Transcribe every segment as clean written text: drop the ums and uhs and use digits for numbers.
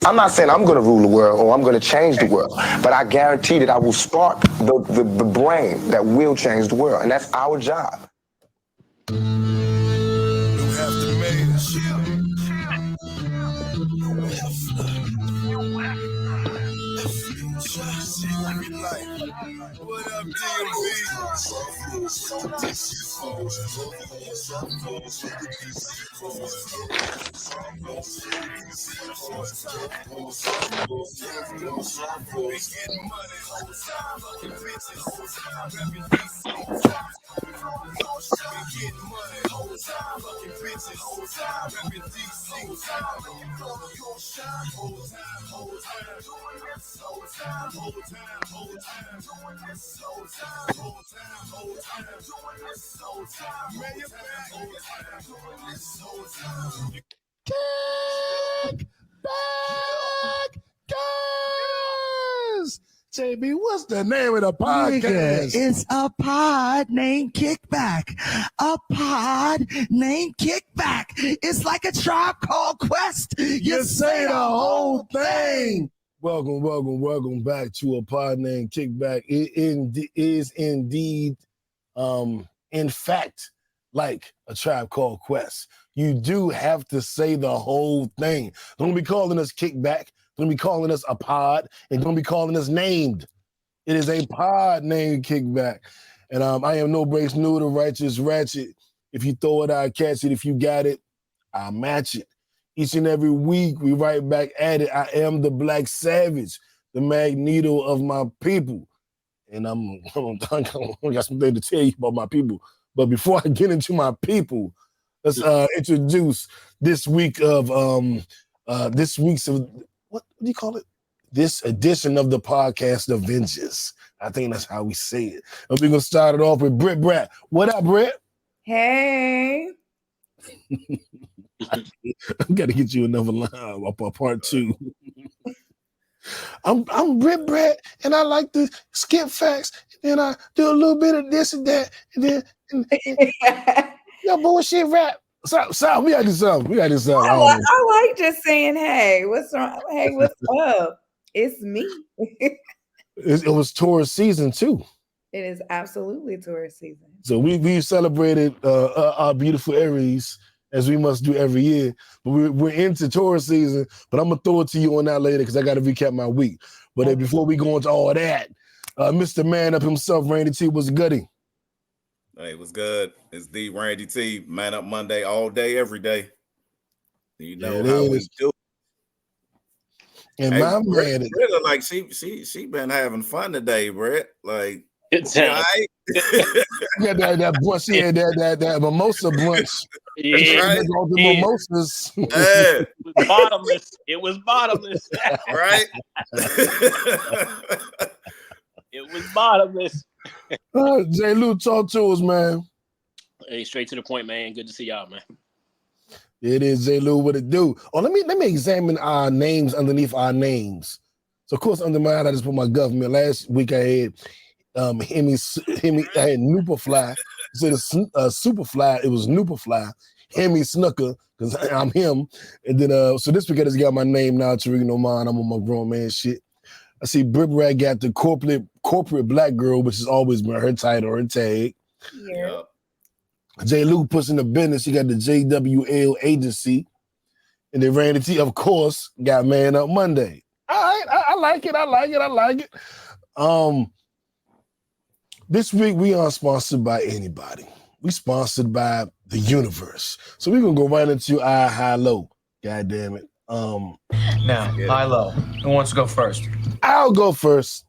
I'm not saying I'm going to rule the world or I'm going to change the world, but I guarantee that I will spark the brain that will change the world, and that's our job. What up, DMV? Kickback, guys. JB, what's the name of the podcast? It's a pod named Kickback. A pod named Kickback. It's like a Tribe Called Quest. You say the whole thing. Welcome back to a pod named Kickback. It is indeed, in fact, like a Tribe Called Quest. You do have to say the whole thing. Don't be calling us Kickback. Don't be calling us a pod. And don't be calling us named. It is a pod named Kickback. And I am no breaks new, the righteous ratchet. If you throw it, I catch it. If you got it, I match it. Each and every week, we right back at it. I am the Black Savage, the Magneto of my people. And I got something to tell you about my people. But before I get into my people, let's introduce this week's what do you call it? This edition of the podcast Avengers. I think that's how we say it. And we're gonna start it off with Britt Brat. What up, Britt? Hey. I gotta get you another line up on part 2. I'm Britt Brat, and I like to skip facts, and I do a little bit of this and that, and then bullshit rap. So we gotta do something. I like just saying, hey, what's wrong? Hey, what's up? It's me. It was tourist season too. It is absolutely tourist season. So we celebrated our beautiful Aries as we must do every year. But we're into tourist season. But I'm gonna throw it to you on that later because I got to recap my week. But before we go into all that, Mr. Man Up himself, Randy T, was gutty. Hey, what's good? It's the Randy T, Man Up Monday, all day, every day. You know how we do. And hey, my man, Britt, like she been having fun today, Britt. Like it's right? Yeah, that brunch. She had that mimosa brunch. Yeah, right? All the mimosas. It was bottomless. Right? It was bottomless. J Lew, talk to us, man. Hey, straight to the point, man. Good to see y'all, man. It is J Lew. What it do? Oh, let me examine our names underneath our names. So, of course, under mine, I just put my government. Last week, I had Hemi. I had Nooperfly. Instead of Superfly, it was Nooperfly. Hemi Snooker, because I'm him. And then, so this week, I just got my name now, Torino Mine. I'm on my grown man shit. I see Britt Brat got the corporate black girl, which has always been her title, her tag. Yeah. J Lew puts in the business. He got the JWL agency. And then Randy T, of course, got Man Up Monday. All right, I like it. This week, we aren't sponsored by anybody. We sponsored by the universe. So we're going to go right into our high-low. God damn it. Now, high-low. Who wants to go first? I'll go first.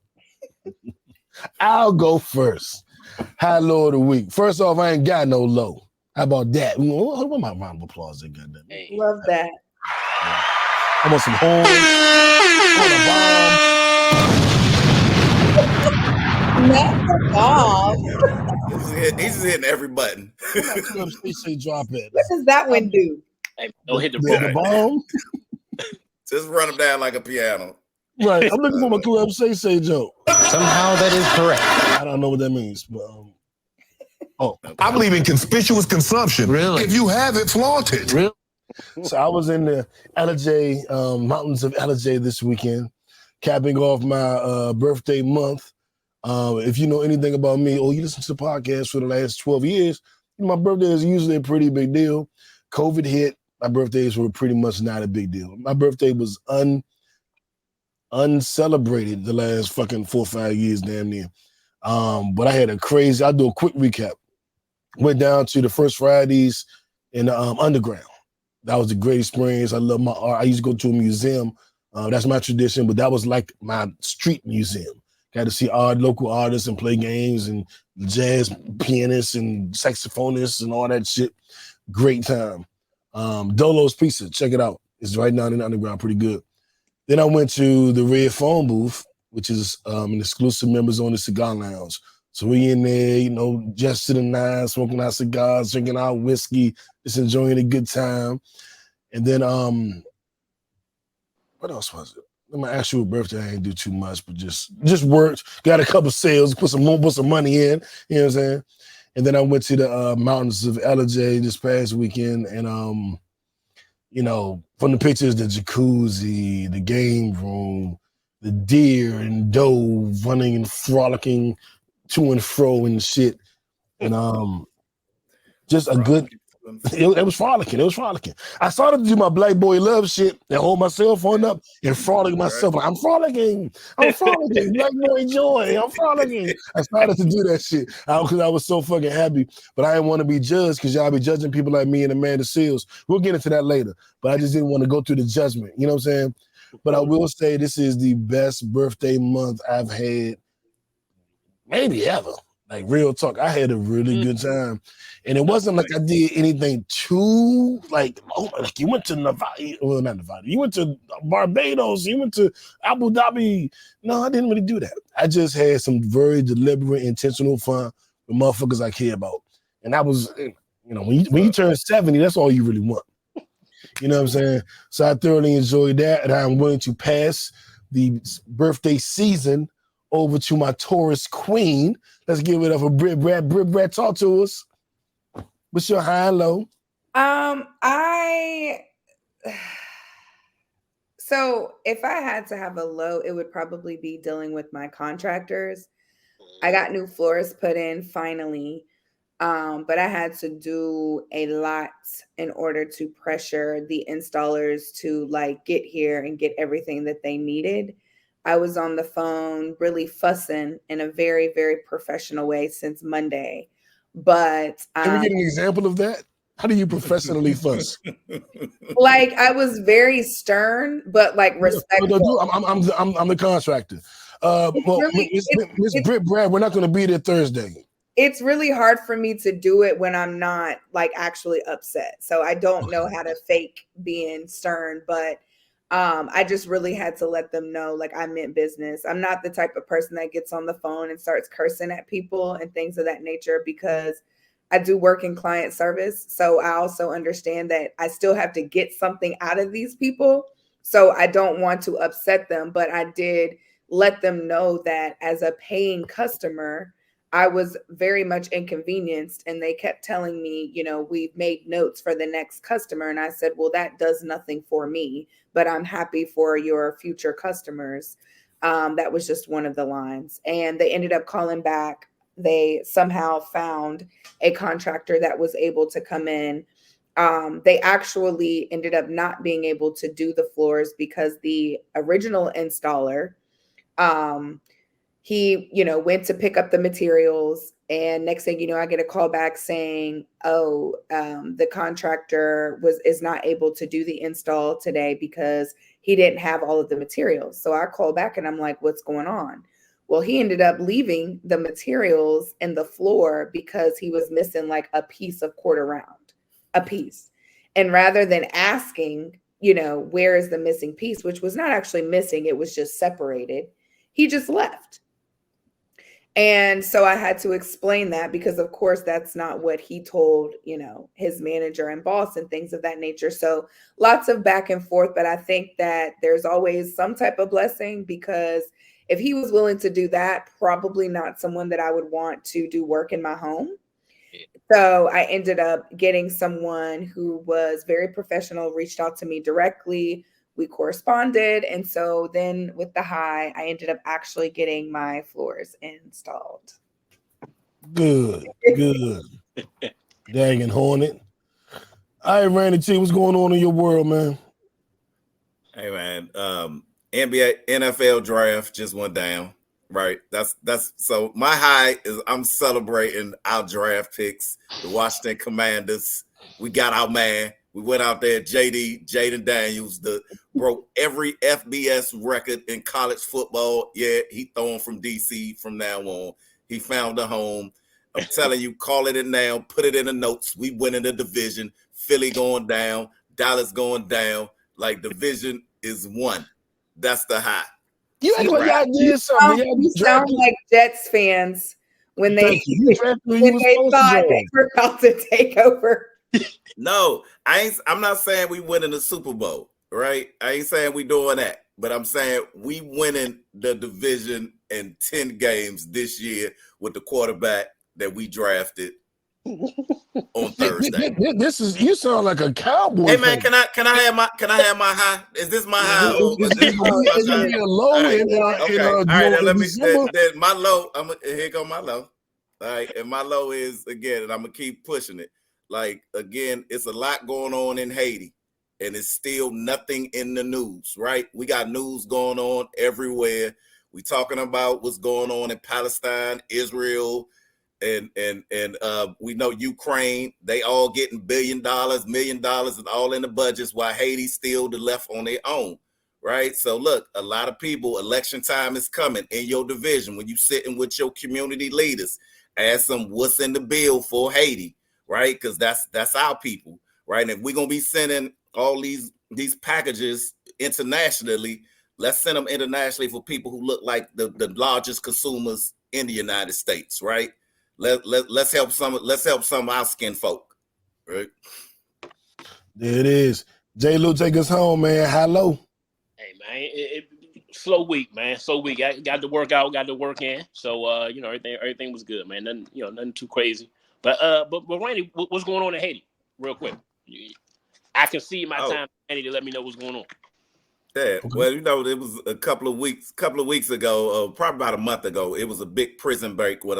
High-low of the week. First off, I ain't got no low. How about that? What my round of applause there, goddamn. Hey. Love that. I want some horns. Not the bomb. He's just hitting every button. Club Shay Shay drop it. What does that one do? Hey, don't hit the bomb. Just run him down like a piano. Right. I'm looking for my Club Shay Shay joke. Somehow that is correct. I don't know what that means, but I believe in conspicuous consumption. Really? If you have it, flaunt it. Really? So I was in the LJ, mountains of LJ this weekend, capping off my birthday month. If you know anything about me, or you listen to the podcast for the last 12 years, my birthday is usually a pretty big deal. COVID hit, my birthdays were pretty much not a big deal. My birthday was uncelebrated the last fucking 4 or 5 years, damn near. But I had I'll do a quick recap. Went down to the First Fridays in the Underground. That was a great experience. I love my art. I used to go to a museum. That's my tradition, but that was like my street museum. Got to see local artists and play games and jazz pianists and saxophonists and all that shit. Great time. Dolo's Pizza, check it out. It's right down in the Underground, pretty good. Then I went to the Red Phone booth, which is an exclusive members only cigar lounge. So we in there, just to the nine, smoking our cigars, drinking our whiskey, just enjoying a good time. And then what else was it? My actual birthday, I didn't do too much, but just worked, got a couple sales, put some money in, you know what I'm saying? And then I went to the mountains of LJ this past weekend, and from the pictures, the jacuzzi, the game room, the deer and doe running and frolicking to and fro and shit. And just a good, it was frolicking. It was frolicking. I started to do my black boy love shit and hold my cell phone up and frolic myself. Like, I'm frolicking. Black boy joy. I'm frolicking. I started to do that shit because I was so fucking happy. But I didn't want to be judged because y'all be judging people like me and Amanda Seale. We'll get into that later. But I just didn't want to go through the judgment. You know what I'm saying? But I will say this is the best birthday month I've had maybe ever. Like, real talk, I had a really good time. And it wasn't like I did anything too, like you went to Nevada, well, not Nevada, you went to Barbados, you went to Abu Dhabi. No, I didn't really do that. I just had some very deliberate, intentional fun with motherfuckers I care about. And that was, when you turn 70, that's all you really want. You know what I'm saying? So I thoroughly enjoyed that, and I'm willing to pass the birthday season over to my Taurus queen. Let's give it up for Britt Brad. Britt Brad, talk to us. What's your high and low? So if I had to have a low, it would probably be dealing with my contractors. I got new floors put in finally. But I had to do a lot in order to pressure the installers to get here and get everything that they needed. I was on the phone really fussing in a very, very professional way since Monday. But can we get an example of that? How do you professionally fuss? I was very stern, but respectful. I'm the contractor. Miss Britt Brad, we're not going to be there Thursday. It's really hard for me to do it when I'm not actually upset. So I don't know how to fake being stern, but I just really had to let them know I meant business. I'm not the type of person that gets on the phone and starts cursing at people and things of that nature, because I do work in client service. So I also understand that I still have to get something out of these people. So I don't want to upset them, but I did let them know that as a paying customer, I was very much inconvenienced, and they kept telling me, we've made notes for the next customer. And I said, well, that does nothing for me, but I'm happy for your future customers. That was just one of the lines. And they ended up calling back. They somehow found a contractor that was able to come in. They actually ended up not being able to do the floors because the original installer, he, went to pick up the materials, and next thing you know, I get a call back saying, the contractor is not able to do the install today because he didn't have all of the materials. So I call back and I'm like, what's going on? Well, he ended up leaving the materials in the floor because he was missing a piece of quarter round, a piece. And rather than asking, where is the missing piece, which was not actually missing, it was just separated, he just left. And so I had to explain that because, of course, that's not what he told, his manager and boss and things of that nature. So lots of back and forth. But I think that there's always some type of blessing, because if he was willing to do that, probably not someone that I would want to do work in my home. So I ended up getting someone who was very professional, reached out to me directly. We corresponded. And so then with the high, I ended up actually getting my floors installed. Good. Dagging Hornet. All right, Randy T, what's going on in your world, man? Hey man, NBA NFL draft just went down. Right. That's so my high is I'm celebrating our draft picks, the Washington Commanders. We got our man. We went out there, Jaden Daniels, broke every FBS record in college football. Yeah, he throwing from DC from now on. He found a home. I'm telling you, call it in now, put it in the notes. We winning the division. Philly going down, Dallas going down. Like division is won. That's the high. You act like y'all did something. You sound like Jets fans when they thought they were about to take over. No, I'm not saying we winning the Super Bowl, right? I ain't saying we doing that, but I'm saying we winning the division in 10 games this year with the quarterback that we drafted on Thursday. This is you sound like a cowboy. Hey man, can I have my high? Is this my high? Is it a low? All right, let me. Then my low. Here go my low. All right, and my low is again, and I'm gonna keep pushing it. Like again, it's a lot going on in Haiti, and it's still nothing in the news. Right? We got news going on everywhere. We talking about what's going on in Palestine, Israel. And we know Ukraine, they all getting $1 billion, $1 million, and all in the budgets, while Haiti's still left on their own, right? So look, a lot of people, election time is coming in your division. When you sitting with your community leaders, ask them what's in the bill for Haiti, right? Because that's our people, right? And if we're gonna be sending all these packages internationally, let's send them internationally for people who look like the largest consumers in the United States, right? Let's help some of our skin folk, right? There it is. J Lew, take us home, man. Hello. Hey man, slow week, man. Slow week. I got to work out, got to work in. So everything was good, man. Nothing too crazy. But Randy, what's going on in Haiti? Real quick. I can see my time, Randy, to let me know what's going on. Yeah, well, it was a couple of weeks ago, probably about a month ago. It was a big prison break with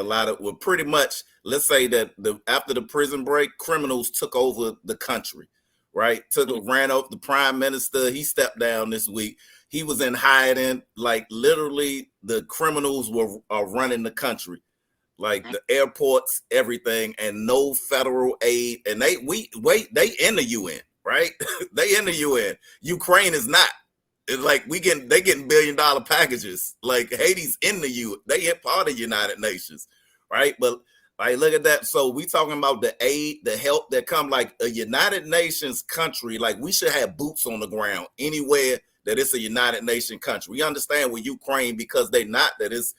pretty much, let's say that after the prison break, criminals took over the country, right? Ran off the prime minister. He stepped down this week. He was in hiding. Like literally, the criminals are running the country, like the airports, everything, and no federal aid. And they in the UN, right? They in the UN. Ukraine is not. It's like they getting $1 billion packages. Like Haiti's in the UN. They are part of the United Nations, right? But like, look at that. So we talking about the aid, the help that come like a United Nations country. Like we should have boots on the ground anywhere that it's a United Nation country. We understand with Ukraine because they not, that is,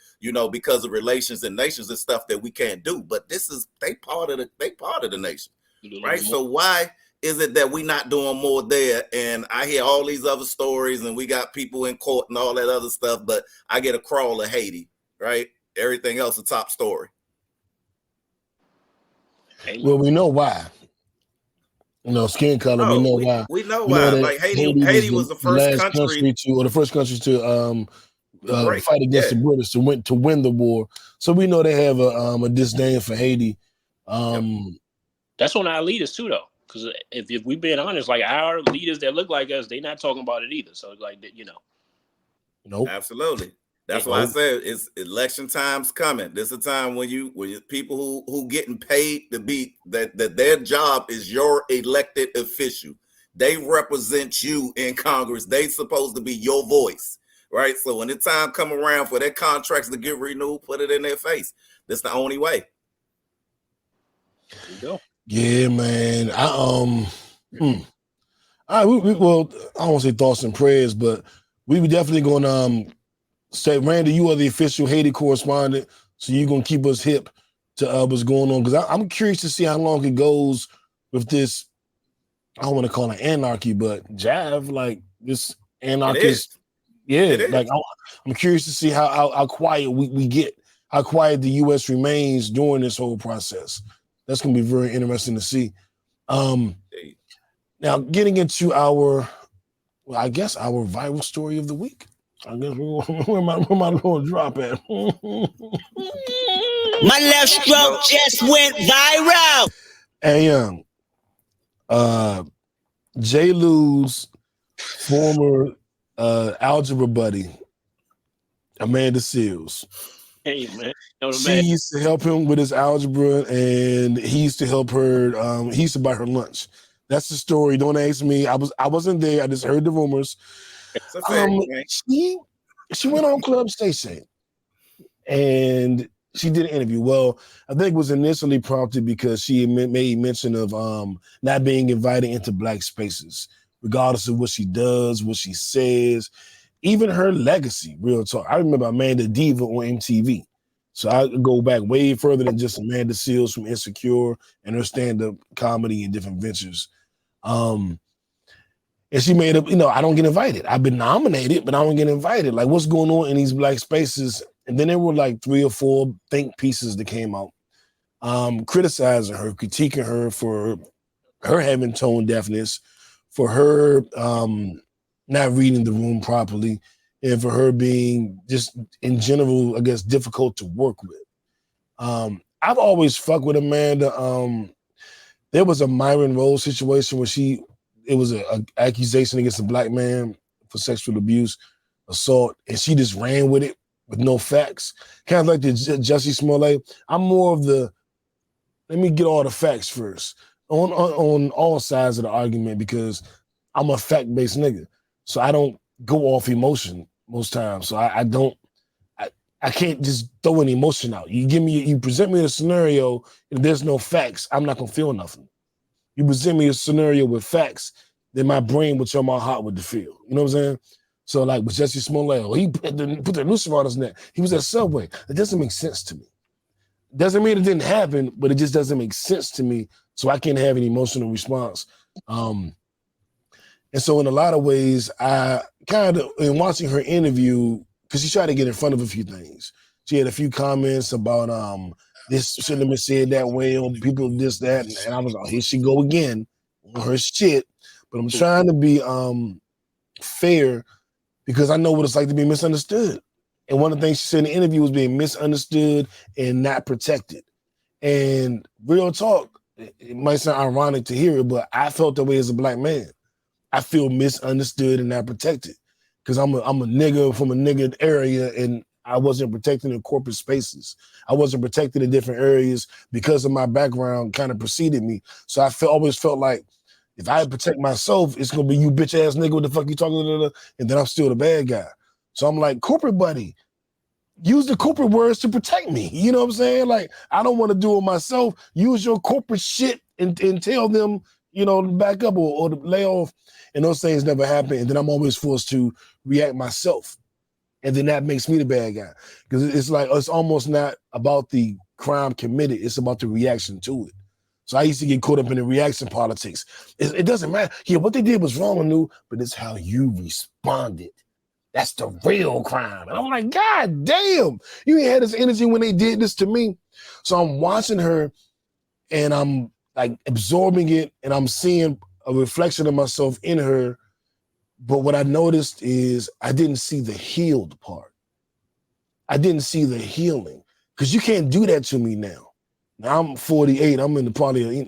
because of relations and nations and stuff that we can't do. But they part of the nation, right? So why is it that we not doing more there? And I hear all these other stories and we got people in court and all that other stuff, but I get a crawl of Haiti, right? Everything else a top story. Well, we know why. Skin color, we know why. We know why. Like Haiti was the first country to fight against the British to win the war. So we know they have a disdain for Haiti. That's on our leaders too, though. Because if we're being honest, like our leaders that look like us, they're not talking about it either. So like, Nope. Absolutely. That's why I said it's election time's coming. This is a time when you people who getting paid to be that their job is your elected official. They represent you in Congress. They supposed to be your voice, right? So when the time come around for their contracts to get renewed, put it in their face. That's the only way. There you go. Yeah, man. I don't want to say thoughts and prayers, but we were definitely going to say, Randy, you are the official Haiti correspondent, so you're going to keep us hip to what's going on. Because I'm curious to see how long it goes with this, I don't want to call it anarchy, but Jav, like this anarchist. Yeah, like I'm curious to see how quiet we get, how quiet the U.S. remains during this whole process. that's going to be very interesting to see. Now, getting into our viral story of the week. I guess where my little drop at? My left stroke just went viral. Hey, J Lew's former algebra buddy, Amanda Seale. Hey, man. She used to help him with his algebra, and he used to help her. He used to buy her lunch. That's the story. Don't ask me. I wasn't there. I just heard the rumors. It's a fact, She went on Club Shay Shay, and she did an interview. Well, I think it was initially prompted because she made mention of not being invited into Black spaces, regardless of what she does, what she says, even her legacy. Real talk. I remember Amanda Diva on MTV. So I go back way further than just Amanda Seale from Insecure and her stand-up comedy and different ventures. And she made up, I don't get invited. I've been nominated, but I don't get invited. Like, what's going on in these Black spaces? And then there were like 3 or 4 think pieces that came out, criticizing her, critiquing her for her having tone deafness, for her not reading the room properly, and for her being just in general, I guess, difficult to work with. I've always fucked with Amanda. There was a Myron Rose situation where it was an accusation against a Black man for sexual abuse, assault, and she just ran with it with no facts. Kind of like the Jussie Smollett. I'm more of the, let me get all the facts first on all sides of the argument, because I'm a fact-based nigga. So I don't go off emotion most times. So I can't just throw an emotion out. You present me a scenario and there's no facts, I'm not gonna feel nothing. You present me a scenario with facts, then my brain will tell my heart what to feel. You know what I'm saying? So like with Jussie Smollett, he put the noose around his neck. He was at Subway. It doesn't make sense to me. Doesn't mean it didn't happen, but it just doesn't make sense to me. So I can't have an emotional response. And so in a lot of ways, I kind of, in watching her interview, because she tried to get in front of a few things. She had a few comments about this shouldn't have been said that way, or people this, that, and I was like, here she go again on her shit. But I'm trying to be fair, because I know what it's like to be misunderstood. And one of the things she said in the interview was being misunderstood and not protected. And real talk, it might sound ironic to hear it, but I felt that way as a Black man. I feel misunderstood and not protected, because I'm a nigga from a nigga area, and I wasn't protected in corporate spaces. I wasn't protected in different areas because of my background kind of preceded me. So I always felt like if I protect myself, it's gonna be you bitch ass nigga, what the fuck you talking to, and then I'm still the bad guy. So I'm like, corporate buddy, use the corporate words to protect me. You know what I'm saying? Like, I don't want to do it myself. Use your corporate shit and tell them, to back up or to lay off. And those things never happen. And then I'm always forced to react myself. And then that makes me the bad guy. Because it's like, it's almost not about the crime committed. It's about the reaction to it. So I used to get caught up in the reaction politics. It doesn't matter. Yeah, what they did was wrong, I knew, but it's how you responded. That's the real crime. And I'm like, God damn, you ain't had this energy when they did this to me. So I'm watching her and I'm like absorbing it, and I'm seeing a reflection of myself in her. But what I noticed is I didn't see the healed part. I didn't see the healing, because you can't do that to me now. Now I'm 48. I'm in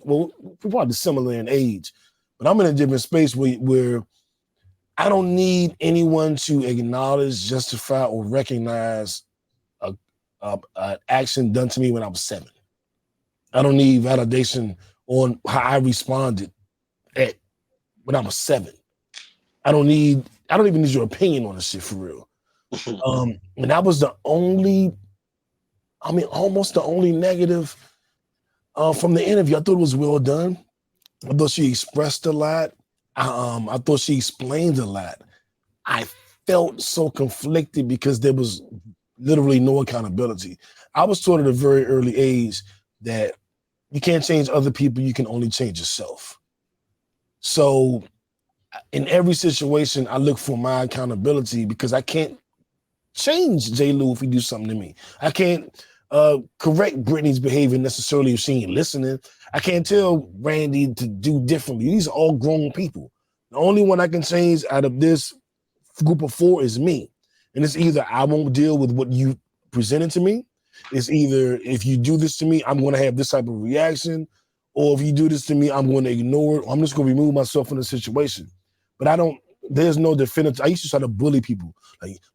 we're probably similar in age, but I'm in a different space where I don't need anyone to acknowledge, justify, or recognize an action done to me when I was 7. I don't need validation on how I responded when I was 7. I don't even need your opinion on this shit for real. And that was almost the only negative from the interview. I thought it was well done. I thought she expressed a lot. I thought she explained a lot. I felt so conflicted because there was literally no accountability. I was taught at a very early age that you can't change other people, you can only change yourself. So in every situation, I look for my accountability, because I can't change J Lew if he do something to me. I can't correct Brittany's behavior necessarily if she ain't listening. I can't tell Randy to do differently. These are all grown people. The only one I can change out of this group of 4 is me. And it's either I won't deal with what you presented to me. It's either if you do this to me, I'm going to have this type of reaction. Or if you do this to me, I'm going to ignore it. Or I'm just going to remove myself from the situation. But there's no definitive. I used to try to bully people.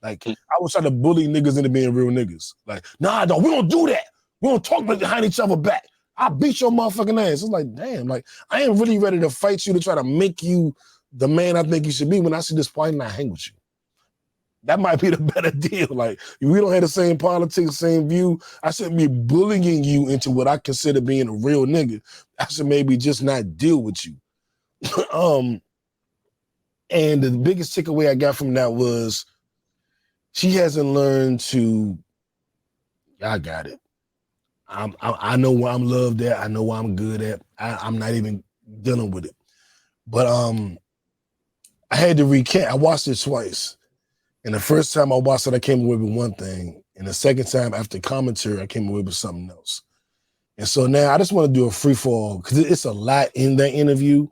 Like I was trying to bully niggas into being real niggas. Like, nah, we don't do that. We don't talk behind each other back. I'll beat your motherfucking ass. It's like, damn, like I ain't really ready to fight you to try to make you the man I think you should be when I see this point and I hang with you. That might be the better deal. Like, if we don't have the same politics, same view, I shouldn't be bullying you into what I consider being a real nigga. I should maybe just not deal with you. And the biggest takeaway I got from that was she hasn't learned to, I got it. I know where I'm loved at. I know where I'm good at. I'm not even dealing with it. But I had to recant. I watched it twice. And the first time I watched it, I came away with one thing. And the second time after commentary, I came away with something else. And so now I just want to do a free fall because it's a lot in that interview.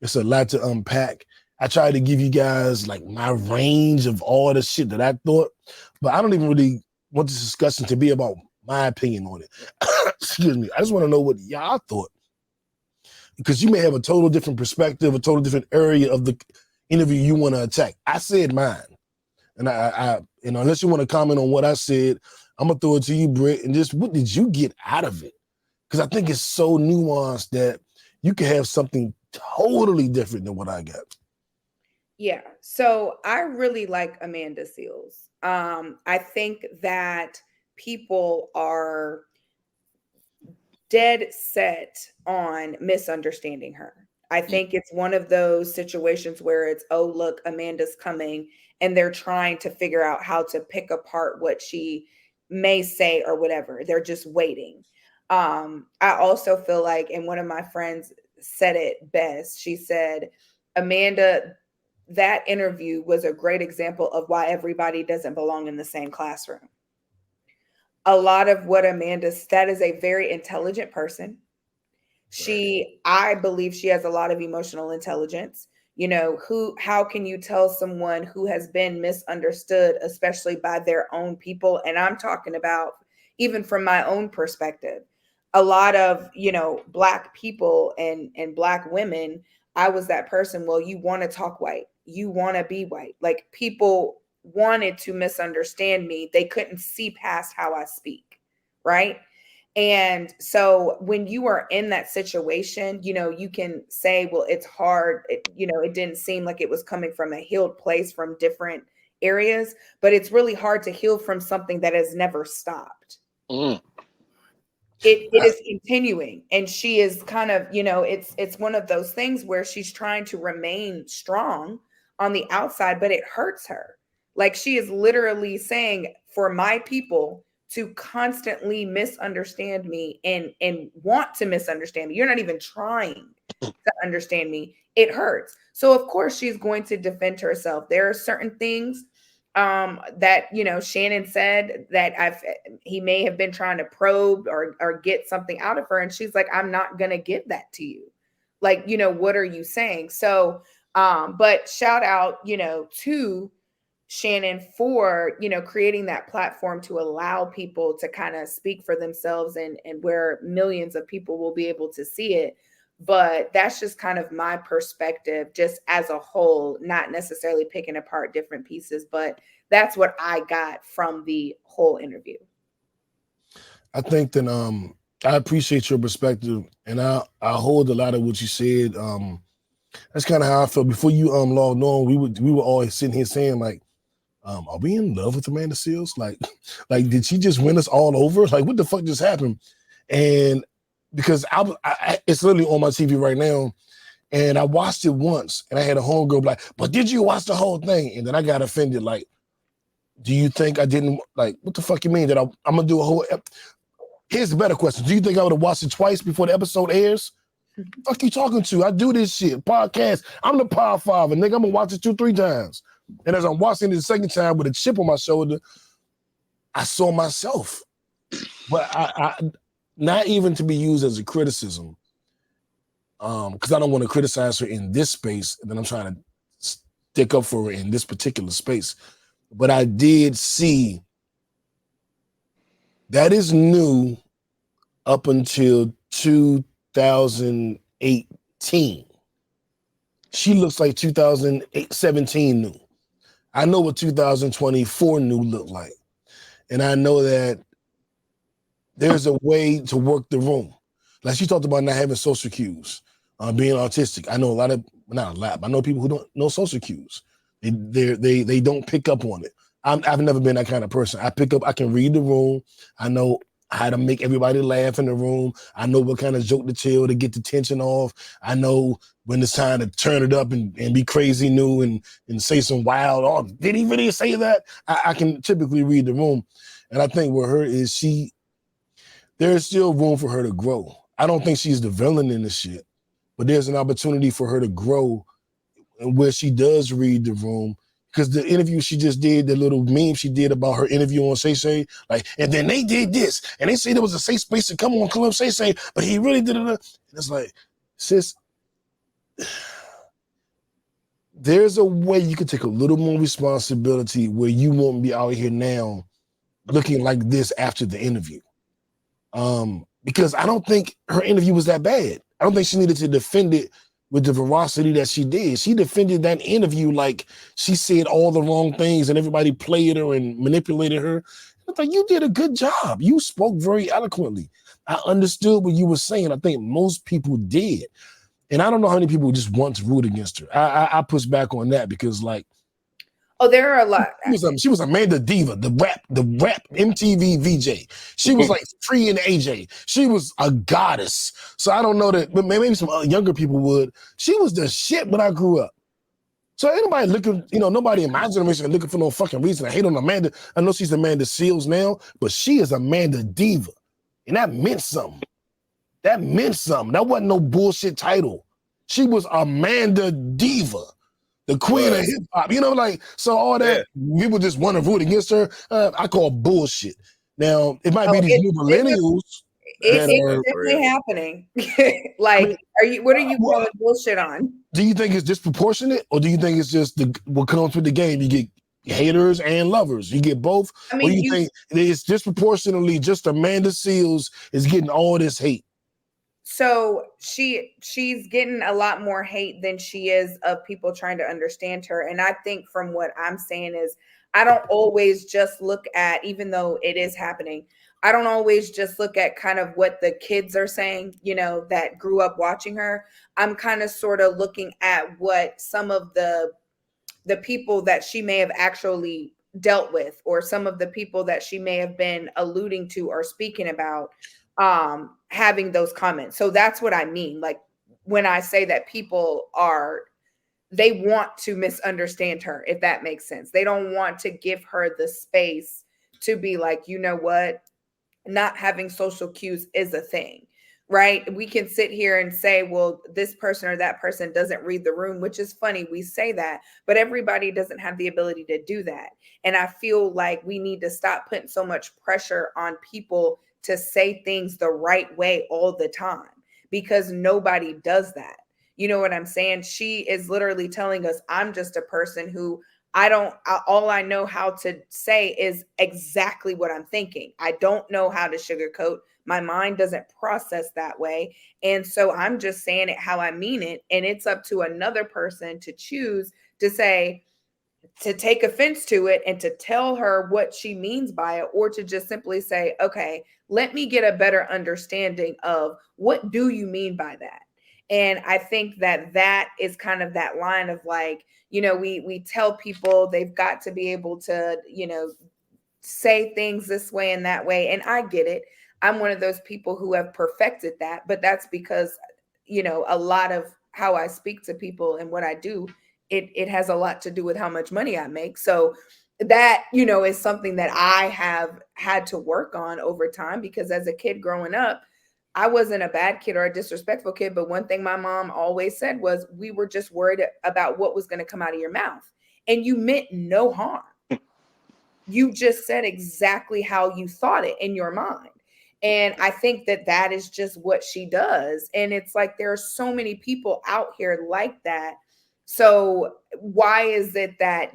It's a lot to unpack. I tried to give you guys like my range of all the shit that I thought, but I don't even really want this discussion to be about my opinion on it. Excuse me. I just want to know what y'all thought. Because you may have a total different perspective, a total different area of the interview you want to attack. I said mine. And I unless you want to comment on what I said, I'm gonna throw it to you, Britt, and just what did you get out of it? Because I think it's so nuanced that you can have something totally different than what I got. Yeah. So I really like Amanda Seales. I think that people are dead set on misunderstanding her. I think it's one of those situations where it's, oh, look, Amanda's coming, and they're trying to figure out how to pick apart what she may say or whatever. They're just waiting. I also feel like, and one of my friends said it best, she said, Amanda, that interview was a great example of why everybody doesn't belong in the same classroom. A lot of what that is a very intelligent person. I believe she has a lot of emotional intelligence. You know, how can you tell someone who has been misunderstood, especially by their own people? And I'm talking about even from my own perspective, a lot of, Black people and Black women, I was that person. Well, you want to talk white. You want to be white. Like, people wanted to misunderstand me. They couldn't see past how I speak. Right. And so when you are in that situation, you can say, well, it's hard. It didn't seem like it was coming from a healed place from different areas, but it's really hard to heal from something that has never stopped. It is continuing. And she is kind of, it's one of those things where she's trying to remain strong on the outside, but it hurts her. Like, she is literally saying, for my people to constantly misunderstand me and want to misunderstand me, you're not even trying to understand me. It hurts. So of course she's going to defend herself. There are certain things that, Shannon said that he may have been trying to probe or get something out of her. And she's like, I'm not going to give that to you. Like, what are you saying? So, but shout out, to Shannon for, creating that platform to allow people to kind of speak for themselves and where millions of people will be able to see it. But that's just kind of my perspective, just as a whole, not necessarily picking apart different pieces, but that's what I got from the whole interview. I think that I appreciate your perspective, and I hold a lot of what you said. That's kind of how I felt before you logged on. We were always sitting here saying, like, are we in love with Amanda Seales? Like did she just win us all over? Like, what the fuck just happened? And because it's literally on my TV right now, and I watched it once, and I had a homegirl like, but did you watch the whole thing? And then I got offended. Like, do you think I didn't? Like, what the fuck you mean that I'm gonna do a whole? Here's the better question: do you think I would have watched it twice before the episode airs? Fuck you talking to? I do this shit podcast. I'm the Power Father, nigga. I'm gonna watch it 2-3 times. And as I'm watching it the second time with a chip on my shoulder, I saw myself. But I not even to be used as a criticism, because I don't want to criticize her in this space, and then I'm trying to stick up for her in this particular space. But I did see that is new up until 2018. She looks like 2017 new. I know what 2024 new looked like. And I know that there's a way to work the room. Like she talked about not having social cues, being autistic. I know not a lot, but I know people who don't know social cues. They don't pick up on it. I've never been that kind of person. I can read the room. I know how to make everybody laugh in the room. I know what kind of joke to tell to get the tension off. I know when it's time to turn it up and be crazy new and say some wild, oh, did he really say that? I can typically read the room. And I think with her is there's still room for her to grow. I don't think she's the villain in this shit, but there's an opportunity for her to grow where she does read the room. Because the interview she just did, the little meme she did about her interview on Shay Shay, like, and then they did this, and they say there was a safe space to come on Club Shay Shay, but he really did it. And it's like, sis, there's a way you can take a little more responsibility where you won't be out here now looking like this after the interview. Because I don't think her interview was that bad. I don't think she needed to defend it with the veracity that she did. She defended that interview like she said all the wrong things and everybody played her and manipulated her. I thought you did a good job. You spoke very eloquently. I understood what you were saying. I think most people did. And I don't know how many people just want to root against her. I push back on that because, like, oh, there are a lot. She was Amanda Diva, the rap MTV VJ. She was like Free and AJ. She was a goddess. So I don't know that, but maybe some younger people would. She was the shit when I grew up. So ain't nobody looking, nobody in my generation looking for no fucking reason to hate on Amanda. I know she's Amanda Seales now, but she is Amanda Diva. And that meant something. That meant something. That wasn't no bullshit title. She was Amanda Diva. The queen of hip hop, so all that people just want to root against her. I call bullshit. Now it might be these new millennials. It's definitely happening. Like, what are you calling bullshit on? Do you think it's disproportionate, or do you think it's just what comes with the game? You get haters and lovers. You get both. I mean, or you think it's disproportionately just Amanda Seales is getting all this hate? So she's getting a lot more hate than she is of people trying to understand her. And I think from what I'm saying is I don't always just look at, even though it is happening, I don't always just look at kind of what the kids are saying, that grew up watching her. I'm kind of sort of looking at what some of the people that she may have actually dealt with, or some of the people that she may have been alluding to or speaking about, having those comments. So that's what I mean. Like when I say that people they want to misunderstand her, if that makes sense. They don't want to give her the space to be like, you know what? Not having social cues is a thing, right? We can sit here and say, well, this person or that person doesn't read the room, which is funny. We say that, but everybody doesn't have the ability to do that. And I feel like we need to stop putting so much pressure on people to say things the right way all the time, because nobody does that. You know what I'm saying? She is literally telling us, I'm just a person who all I know how to say is exactly what I'm thinking. I don't know how to sugarcoat. My mind doesn't process that way. And so I'm just saying it how I mean it. And it's up to another person to choose to say, to take offense to it and to tell her what she means by it, or to just simply say, okay, let me get a better understanding of what do you mean by that? And I think that is kind of that line of like, we tell people they've got to be able to, say things this way and that way. And I get it. I'm one of those people who have perfected that, but that's because, a lot of how I speak to people and what I do, it has a lot to do with how much money I make. So that, is something that I have had to work on over time, because as a kid growing up, I wasn't a bad kid or a disrespectful kid. But one thing my mom always said was, we were just worried about what was going to come out of your mouth. And you meant no harm. You just said exactly how you thought it in your mind. And I think that is just what she does. And it's like, there are so many people out here like that. So why is it that,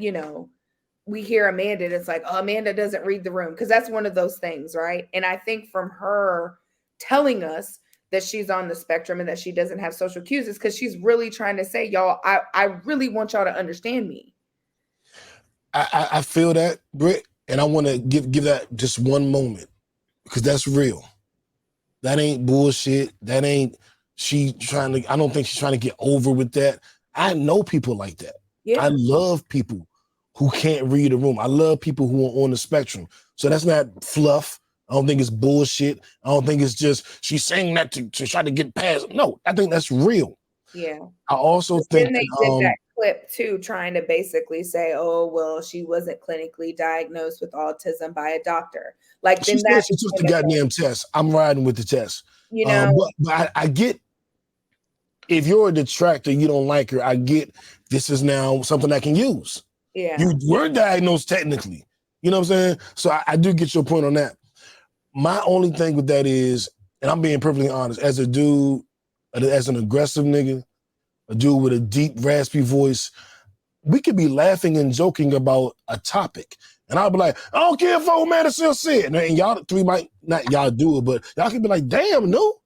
we hear Amanda and it's like, oh, Amanda doesn't read the room? Because that's one of those things, right? And I think from her telling us that she's on the spectrum and that she doesn't have social cues is because she's really trying to say, y'all, I really want y'all to understand me. I feel that, Britt, and I want to give that just one moment because that's real. That ain't bullshit. That ain't I don't think she's trying to get over with that. I know people like that. Yeah. I love people who can't read a room. I love people who are on the spectrum. So that's not fluff. I don't think it's bullshit. I don't think it's just she's saying that to try to get past. No, I think that's real. Yeah. I also think then they did that clip too, trying to basically say, oh, well, she wasn't clinically diagnosed with autism by a doctor. Like she then she took the goddamn test. I'm riding with the test. But I get if you're a detractor, you don't like her. I get this is now something I can use. Yeah. You were diagnosed technically. You know what I'm saying? So I do get your point on that. My only thing with that is, and I'm being perfectly honest, as a dude, as an aggressive nigga, a dude with a deep, raspy voice, we could be laughing and joking about a topic. And I'll be like, I don't care if old Amanda Seale said. And y'all three might, not y'all do it, but y'all can be like, damn, no.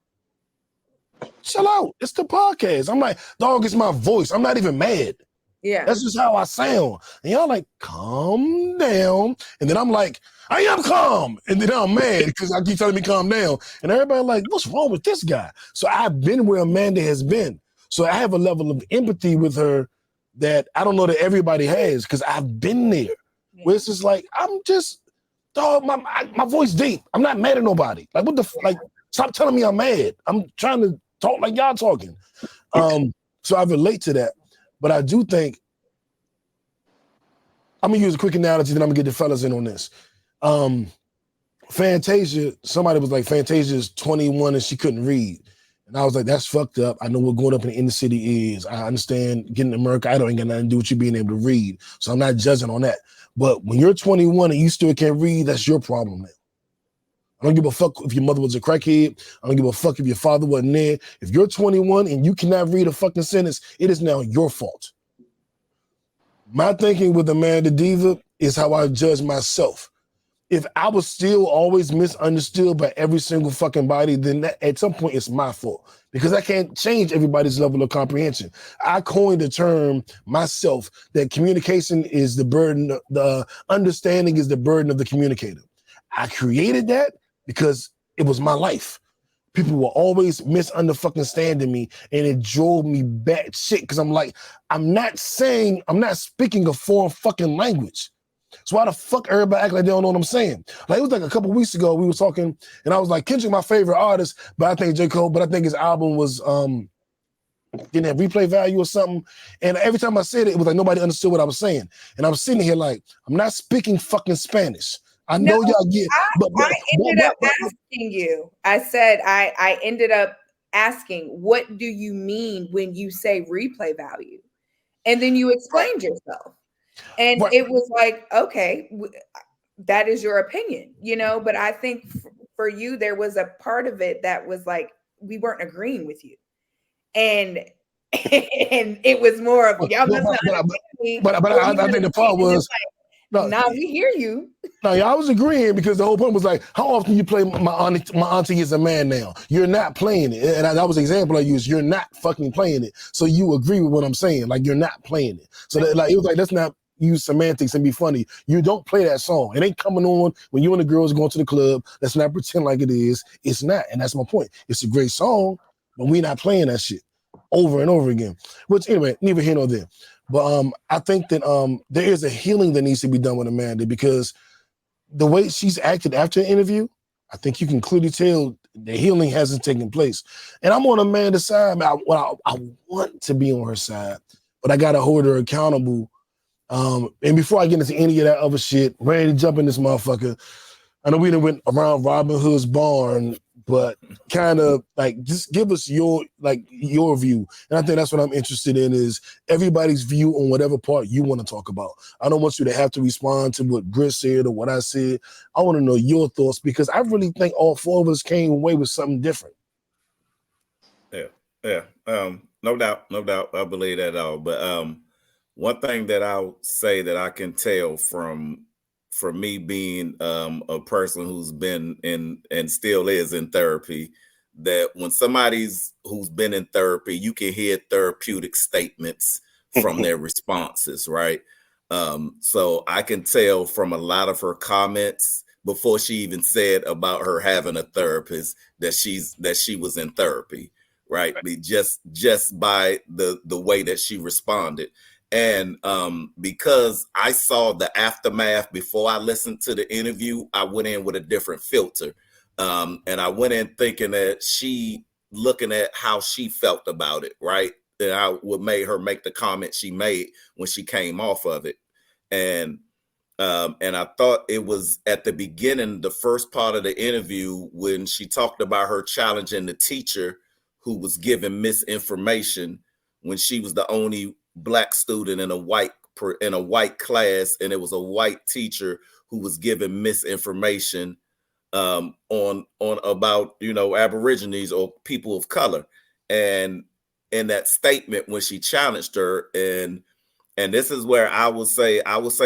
Chill out. It's the podcast. I'm like, dog, it's my voice. I'm not even mad. Yeah. That's just how I sound. And y'all like, calm down. And then I'm like, I am calm. And then I'm mad because I keep telling me calm down. And everybody like, what's wrong with this guy? So I've been where Amanda has been. So I have a level of empathy with her that I don't know that everybody has because I've been there. Yeah. Where it's just like, I'm just, dog, my voice deep. I'm not mad at nobody. Like, what the, like, stop telling me I'm mad. I'm trying to talk like y'all talking. So I relate to that. But I do think, I'm gonna use a quick analogy, then I'm gonna get the fellas in on this. Fantasia, somebody was like, Fantasia's 21 and she couldn't read. And I was like, that's fucked up. I know what going up in the inner city is. I understand getting to America, I don't got nothing to do with you being able to read. So I'm not judging on that. But when you're 21 and you still can't read, that's your problem now. I don't give a fuck if your mother was a crackhead. I don't give a fuck if your father wasn't there. If you're 21 and you cannot read a fucking sentence, it is now your fault. My thinking with Amanda Diva is how I judge myself. If I was still always misunderstood by every single fucking body, then that, at some point it's my fault because I can't change everybody's level of comprehension. I coined the term myself that communication is the burden, the understanding is the burden of the communicator. I created that because it was my life. People were always misunderstanding me and it drove me bad shit because I'm like, I'm not speaking a foreign fucking language. So why the fuck everybody act like they don't know what I'm saying? Like it was like a couple weeks ago we were talking and I was like, Kendrick, my favorite artist, but I think J. Cole, but I think his album was didn't have replay value or something. And every time I said it, it was like nobody understood what I was saying. And I'm sitting here like, I'm not speaking fucking Spanish. I know y'all get, I ended up asking you. I said, I ended up asking, what do you mean when you say replay value? And then you explained yourself. And it was like, okay, that is your opinion, but I think for you, there was a part of it that was like, we weren't agreeing with you. And it was more of, y'all must not understand me. But I think the part was, now we hear you. No, yeah, I was agreeing because the whole point was like, how often you play my auntie is a man now? You're not playing it. And that was the example I used. You're not fucking playing it. So you agree with what I'm saying. Like, you're not playing it. So that, like, it was like, let's not use semantics and be funny. You don't play that song. It ain't coming on when you and the girls going to the club. Let's not pretend like it is. It's not. And that's my point. It's a great song, but we're not playing that shit over and over again. Which, anyway, neither here nor there. But I think that there is a healing that needs to be done with Amanda because the way she's acted after an interview, I think you can clearly tell the healing hasn't taken place. And I'm on Amanda's side. I want to be on her side, but I got to hold her accountable. And before I get into any of that other shit, ready to jump in this motherfucker, I know we done went around Robin Hood's barn but kind of like just give us your view. And I think that's what I'm interested in is everybody's view on whatever part you want to talk about. I don't want you to have to respond to what Grit said or what I said. I want to know your thoughts because I really think all four of us came away with something different. Yeah. No doubt. I believe that all. But one thing that I'll say that I can tell from me being a person who's been in and still is in therapy, that when somebody's who's been in therapy, you can hear therapeutic statements from their responses, right? So I can tell from a lot of her comments before she even said about her having a therapist that she was in therapy, right? Just by the way that she responded. And because I saw the aftermath before I listened to the interview, I went in with a different filter. And I went in thinking that she looking at how she felt about it, right? And I would made her make the comment she made when she came off of it. And I thought it was at the beginning, the first part of the interview, when she talked about her challenging the teacher who was giving misinformation when she was the only Black student in a white class, and it was a white teacher who was giving misinformation on about Aborigines or people of color. And in that statement when she challenged her, and this is where I will say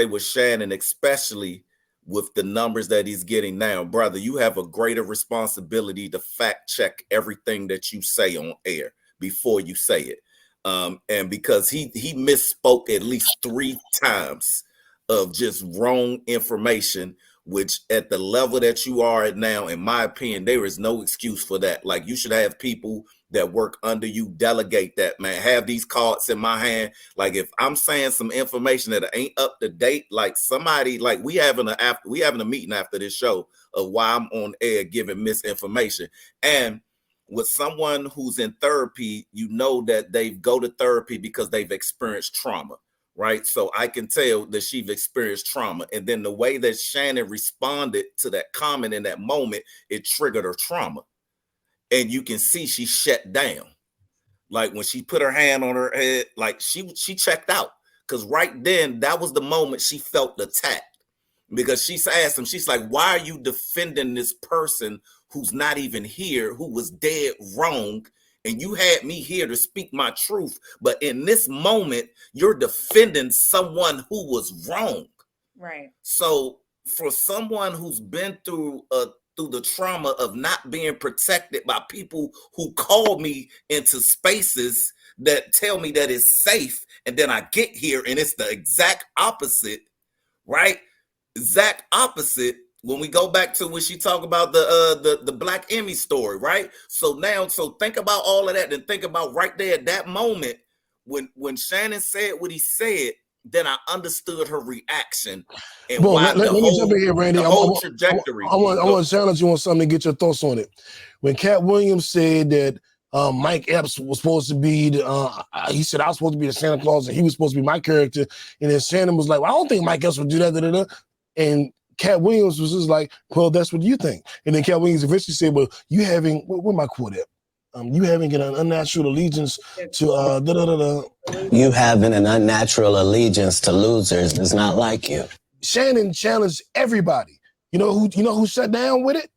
with Shannon, especially with the numbers that he's getting now, brother, you have a greater responsibility to fact check everything that you say on air before you say it. And because he misspoke at least 3 times of just wrong information, which at the level that you are at now, in my opinion, there is no excuse for that. Like, you should have people that work under you delegate that, man. Have these cards in my hand. Like, if I'm saying some information that ain't up to date, like somebody, like we having a meeting after this show of why I'm on air giving misinformation. And with someone who's in therapy, you know that they go to therapy because they've experienced trauma, right? So I can tell that she's experienced trauma. And then the way that Shannon responded to that comment in that moment, it triggered her trauma. And you can see she shut down. Like when she put her hand on her head, like she checked out. Because right then, that was the moment she felt attacked. Because she asked him, she's like, why are you defending this person who's not even here, who was dead wrong? And you had me here to speak my truth. But in this moment, you're defending someone who was wrong. Right. So for someone who's been through the trauma of not being protected by people who call me into spaces that tell me that it's safe, and then I get here and it's the exact opposite, right? Exact opposite. When we go back to when she talked about the Black Emmy story, right? So think about all of that, and think about right there at that moment when Shannon said what he said, then I understood her reaction and why let me jump in here, Randy. the whole trajectory. I want to challenge you on something to get your thoughts on it. When Cat Williams said that Mike Epps was supposed to be he said I was supposed to be the Santa Claus and he was supposed to be my character, and then Shannon was like, well, I don't think Mike Epps would do that. And Cat Williams was just like, well, that's what you think. And then Cat Williams eventually said, well, you having where my quote at? You having an unnatural allegiance to You having an unnatural allegiance to losers is not like you. Shannon challenged everybody. You know who shut down with it?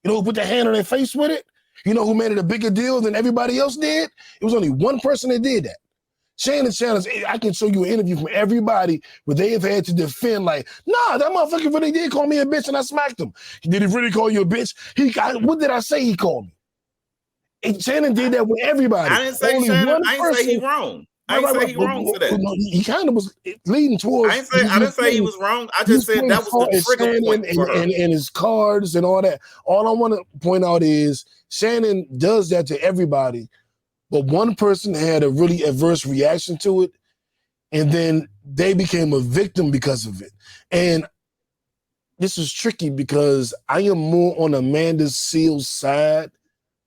You know who put their hand on their face with it? You know who made it a bigger deal than everybody else did? It was only one person that did that. Shannon challenged. I can show you an interview from everybody where they have had to defend, like, nah, that motherfucker really did call me a bitch and I smacked him. Did he really call you a bitch? What did I say he called me? And Shannon did that with everybody. I didn't say only Shannon. one I didn't say he wrong. I didn't say he wrong for that. He kind of was leading towards. I didn't say he was wrong. I just said that was the trigger point for her. And his cards and all that. All I want to point out is Shannon does that to everybody, but one person had a really adverse reaction to it, and then they became a victim because of it. And this is tricky because I am more on Amanda Seale's side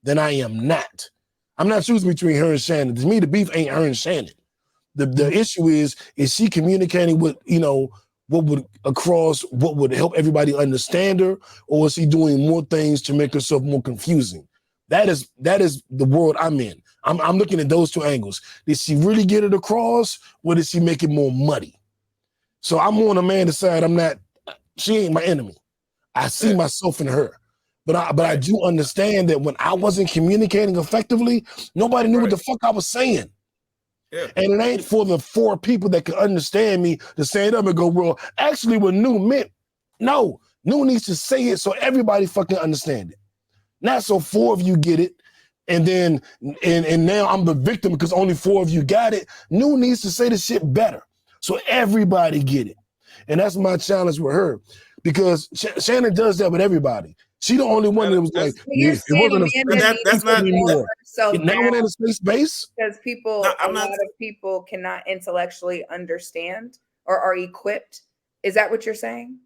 than I am not. I'm not choosing between her and Shannon. To me, the beef ain't her and Shannon. The issue is she communicating with what would help everybody understand her, or is she doing more things to make herself more confusing? That is the world I'm in. I'm looking at those two angles. Did she really get it across, or did she make it more muddy? So I'm on Amanda's side. She ain't my enemy. I see myself in her. But I do understand that when I wasn't communicating effectively, nobody knew what the fuck I was saying. Yeah. And it ain't for the 4 people that can understand me to stand up and go, well, actually what New meant. No, New needs to say it so everybody fucking understand it. Not so 4 of you get it, and then and now I'm the victim because only 4 of you got it. New needs to say the shit better so everybody get it. And that's my challenge with her, because Shannon does that with everybody. She the only one that was like, it wasn't that's not anymore. Now we're in a space base. Because a lot of people cannot intellectually understand or are equipped. Is that what you're saying?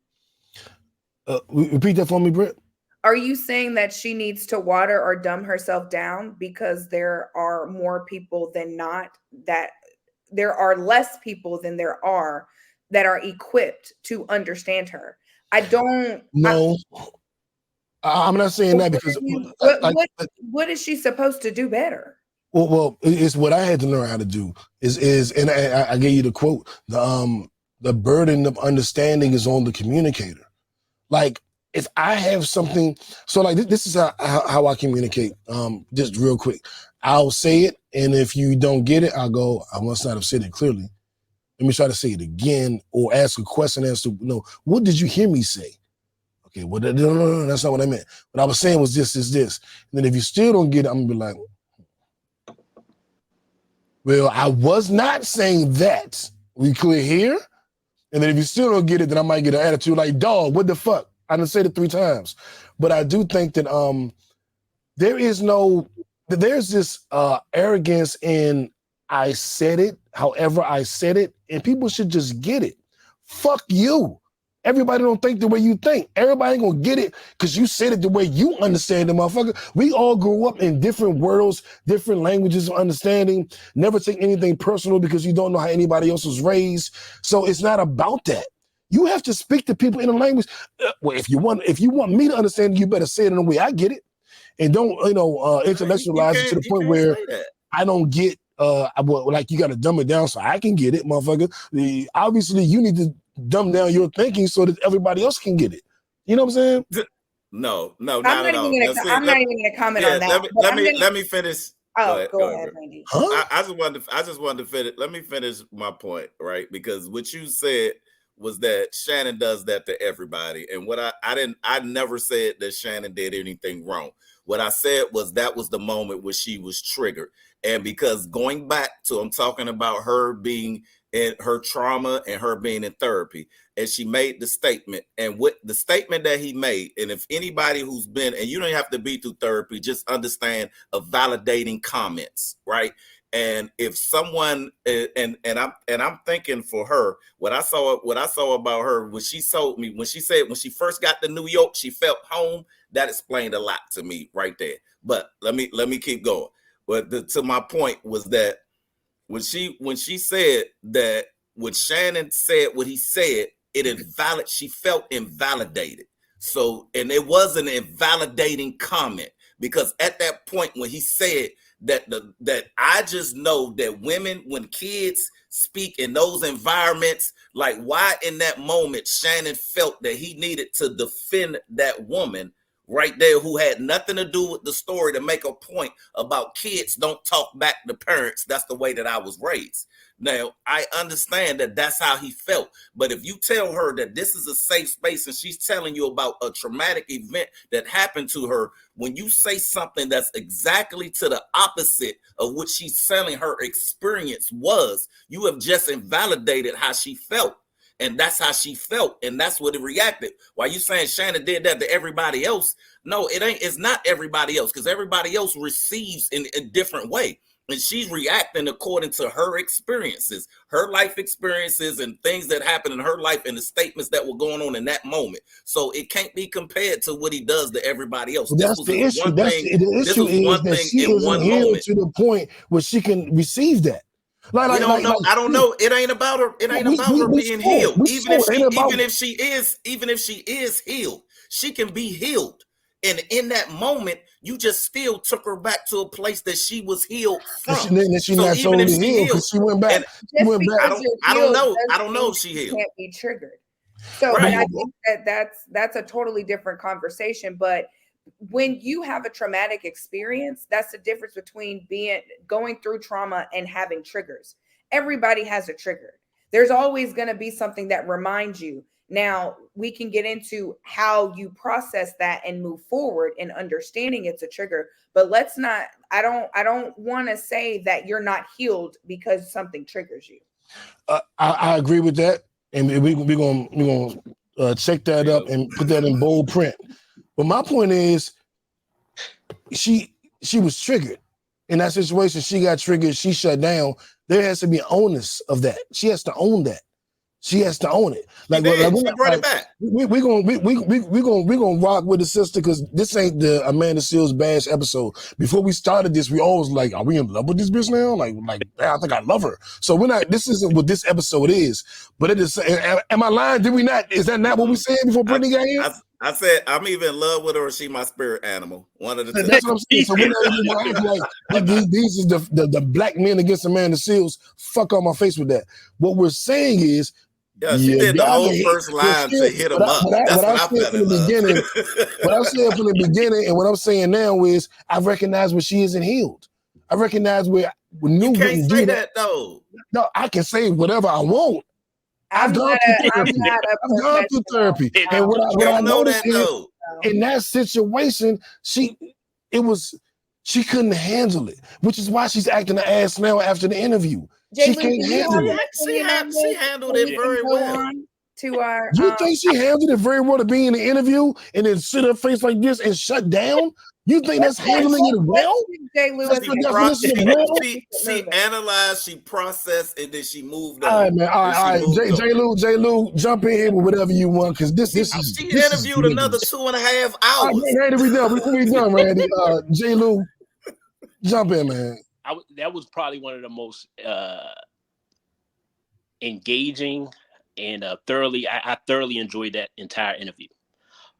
Repeat that for me, Britt. Are you saying that she needs to water or dumb herself down because there are more people than not, that there are less people than there are that are equipped to understand her? I don't know. I'm not saying that because what is she supposed to do better? Well, it's what I had to learn how to do is and I gave you the quote, the burden of understanding is on the communicator. Like, if I have something, so like this is how I communicate. Just real quick, I'll say it, and if you don't get it, I'll go, I must not have said it clearly. Let me try to say it again, or ask a question as to, what did you hear me say? Okay, well, no, that's not what I meant. What I was saying was this. And then if you still don't get it, I'm gonna be like, well, I was not saying that. We clear here? And then if you still don't get it, then I might get an attitude like, dog, what the fuck? I done said it 3 times. But I do think that there's this arrogance in I said it, however I said it, and people should just get it. Fuck you. Everybody don't think the way you think. Everybody ain't gonna get it because you said it the way you understand it, motherfucker. We all grew up in different worlds, different languages of understanding. Never take anything personal because you don't know how anybody else was raised. So it's not about that. You have to speak to people in a language. Well, if you want me to understand, you better say it in the way I get it, and don't intellectualize it to the point where I don't get. Like you got to dumb it down so I can get it, motherfucker. Obviously, you need to dumb down your thinking so that everybody else can get it. You know what I'm saying? No, not at all. I'm not even gonna comment on that. Let me finish. Oh, go ahead, Randy. Huh? I just wanted to finish. Let me finish my point, right? Because what you said was that Shannon does that to everybody, and what I never said that Shannon did anything wrong. What I said was that was the moment where she was triggered, and because going back to, I'm talking about her being in her trauma and her being in therapy, and she made the statement, and what the statement that he made, and if anybody who's been, and you don't have to be through therapy, just understand of validating comments, right? And if someone, and I'm thinking for her, what I saw about her, when she told me, when she said when she first got to New York, she felt home. That explained a lot to me right there. But let me keep going. But to my point was that when she said that, when Shannon said what he said, she felt invalidated. So, and it was an invalidating comment, because at that point when he said that I just know that women, when kids speak in those environments, like why in that moment Shannon felt that he needed to defend that woman right there who had nothing to do with the story, to make a point about kids don't talk back to parents. That's the way that I was raised. Now, I understand that that's how he felt. But if you tell her that this is a safe space and she's telling you about a traumatic event that happened to her, when you say something that's exactly to the opposite of what she's telling her experience was, you have just invalidated how she felt. And that's how she felt, and that's what it reacted. Why you saying Shannon did that to everybody else? No, it ain't. It's not everybody else, because everybody else receives in a different way, and she's reacting according to her experiences, her life experiences, and things that happened in her life, and the statements that were going on in that moment. So it can't be compared to what he does to everybody else. Well, that's the issue. The issue is that she isn't here to the point where she can receive that. We don't know. I don't know. It ain't about her. It ain't about her being healed. Even if she is healed, she can be healed. And in that moment, you just still took her back to a place that she was healed from. She's not totally healed because she went back. I don't know if she healed. Can't be triggered. So and I think that's a totally different conversation. But when you have a traumatic experience, that's the difference between going through trauma and having triggers. Everybody has a trigger. There's always going to be something that reminds you. Now we can get into how you process that and move forward in understanding it's a trigger, but let's not, I don't want to say that you're not healed because something triggers you. I agree with that. And we're gonna check that up and put that in bold print. But my point is, she was triggered in that situation. She got triggered. She shut down. There has to be onus of that. She has to own that. She has to own it. Like she brought it back. We're gonna rock with the sister because this ain't the Amanda Seale's Bash episode. Before we started this, we always like, are we in love with this bitch now? Like I think I love her. So we're not. This isn't what this episode is. But it is. Am I lying? Did we not? Is that not what we said before Brittani got here? I said I'm either in love with her or she my spirit animal. One of the two. That's what I'm saying. So we're not even like these is the black men against Amanda Seale's. Fuck on my face with that. What we're saying is. Yeah, she did the whole first line to hit him up. That's what I said from the beginning. What I said from the beginning, and what I'm saying now is, I recognize where she isn't healed. I recognize where you can't say that though. No, I can say whatever I want. I've gone through therapy, and what I noticed is, in that situation, she couldn't handle it, which is why she's acting an ass now after the interview. J She can't handle it. She handled it very well. You think she handled it very well to be in the interview and then sit her face like this and shut down? You think that's handling it well? J Lew she analyzed, she processed, and then she moved on. All right, man. All right. J Lew, jump in here with whatever you want, because this is. She interviewed another 2.5 hours. Randy, we done, Randy. J Lew, jump in, man. That was probably one of the most engaging and I thoroughly enjoyed that entire interview.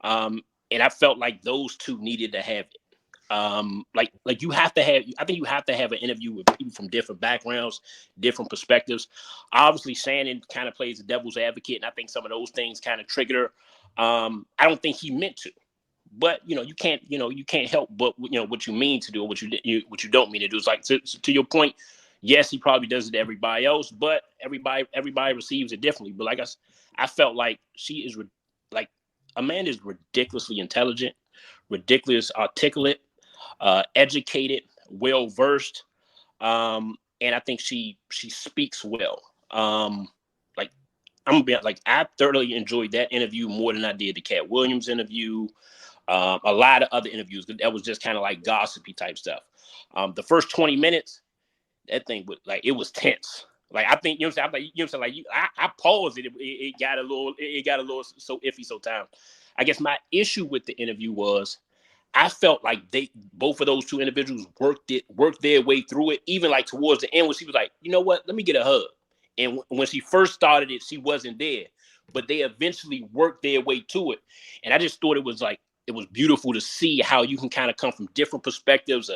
And I felt like those two needed to have it. Like you have to have, I think you have to have an interview with people from different backgrounds, different perspectives. Obviously, Shannon kind of plays the devil's advocate, and I think some of those things kind of triggered her. I don't think he meant to. But you can't help but what you mean to do, or what you don't mean to do. It's like to your point. Yes, he probably does it to everybody else, but everybody receives it differently. But like I felt like she is Amanda is ridiculously intelligent, ridiculously articulate, educated, well versed, and I think she speaks well. I'm gonna be like, I thoroughly enjoyed that interview more than I did the Cat Williams interview. A lot of other interviews that was just kind of like gossipy type stuff. The first 20 minutes, that thing was it was tense. Like, I think, I paused it. It got a little so iffy sometimes. I guess my issue with the interview was I felt like both of those two individuals worked their way through it. Even like towards the end when she was like, you know what, let me get a hug. And when she first started it, she wasn't there, but they eventually worked their way to it. And I just thought it was beautiful to see how you can kind of come from different perspectives.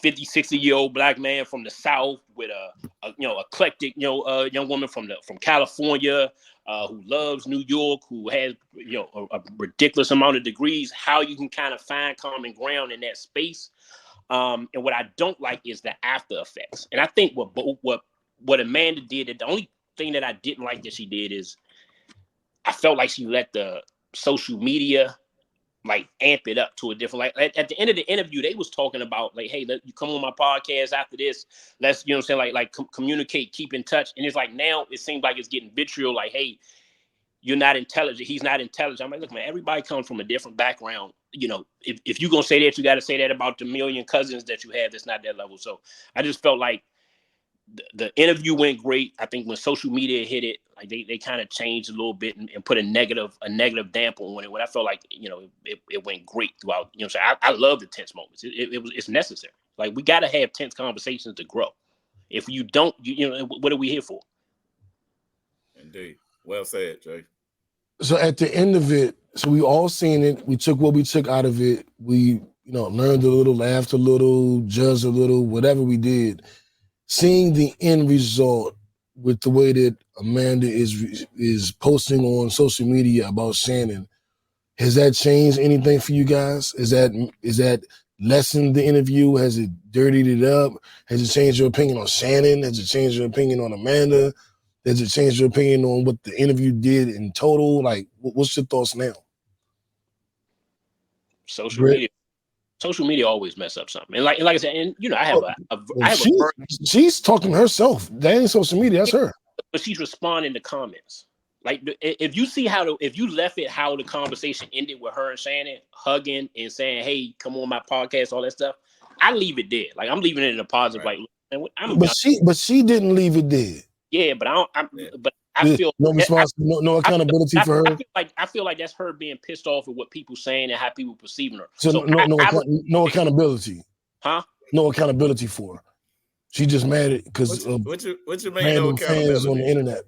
50, 60-year-old black man from the South with a eclectic, young woman from California who loves New York, who has, a ridiculous amount of degrees, how you can kind of find common ground in that space. And what I don't like is the after effects. And I think what Amanda did, the only thing that I didn't like that she did is I felt like she let the social media amp it up to a different, at the end of the interview, they was talking about hey, you come on my podcast after this, let's, communicate, keep in touch. And it's now it seems like it's getting vitriol, hey, you're not intelligent, he's not intelligent. I'm like, look, man, everybody comes from a different background. If you're gonna say that, you got to say that about the million cousins that you have that's not that level. So I just felt like the interview went great. I think when social media hit it, they kind of changed a little bit and put a negative damper on it. When I felt like it went great throughout. I love the tense moments. It's necessary. We got to have tense conversations to grow. If you don't, you know, what are we here for? Indeed. Well said, Jay. So at the end of it, so we all seen it. We took what we took out of it. We, learned a little, laughed a little, judged a little, whatever we did. Seeing the end result with the way that Amanda is posting on social media about Shannon, has that changed anything for you guys? Is that lessened the interview? Has it dirtied it up? Has it changed your opinion on Shannon? Has it changed your opinion on Amanda? Has it changed your opinion on what the interview did in total? Like, what's your thoughts now? Social media always mess up something. And like I said, and I have she's talking herself. That ain't social media. That's her. But she's responding to comments. Like if you see if you left it how the conversation ended with her and Shannon hugging and saying, "Hey, come on my podcast," all that stuff, I leave it there. Like I'm leaving it in a positive. Right. Like, but she didn't leave it there. Yeah, but I feel no response, no accountability for her. I feel like that's her being pissed off at what people saying and how people perceiving her. So no accountability. Huh? No accountability for her. She just mad because what you mean random fans on the internet.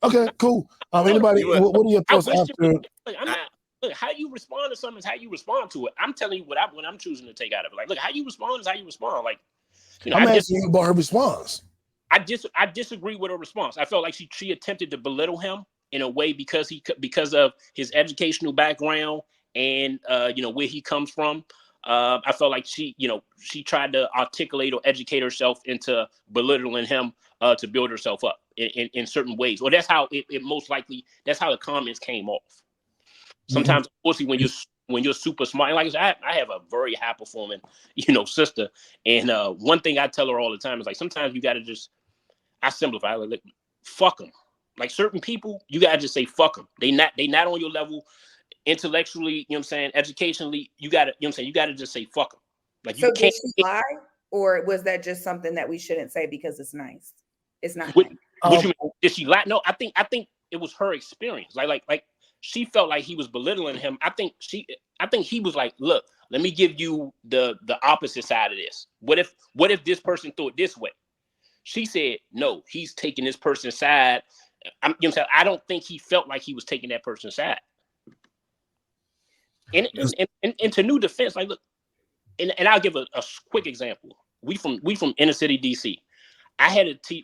Okay, cool. Anybody? What are your thoughts after? Look, how you respond to something is how you respond to it. I'm telling you what I'm choosing to take out of it. Like, look, how you respond is how you respond. Like, I'm asking you about her response. I disagree with her response. I felt like she attempted to belittle him in a way because of his educational background and where he comes from. I felt like she tried to articulate or educate herself into belittling him to build herself up in certain ways. Or that's how it most likely, that's how the comments came off. Sometimes, obviously, when you're super smart, and like I said, I have a very high performing, sister. And one thing I tell her all the time is like, sometimes you got to I simplify, like, fuck them. Like certain people, you got to just say, fuck them. They not on your level intellectually, educationally, you got to, you got to just say, fuck them. Like, so did she lie? Or was that just something that we shouldn't say because it's nice? It's not nice. What you mean? Did she lie? No, I think it was her experience. Like she felt like he was belittling him. I think he was like, look, let me give you the opposite side of this. What if this person thought this way? She said, no, he's taking this person's side. I don't think he felt like he was taking that person's side. And to new defense, like, look, and I'll give a quick example. We from inner city DC.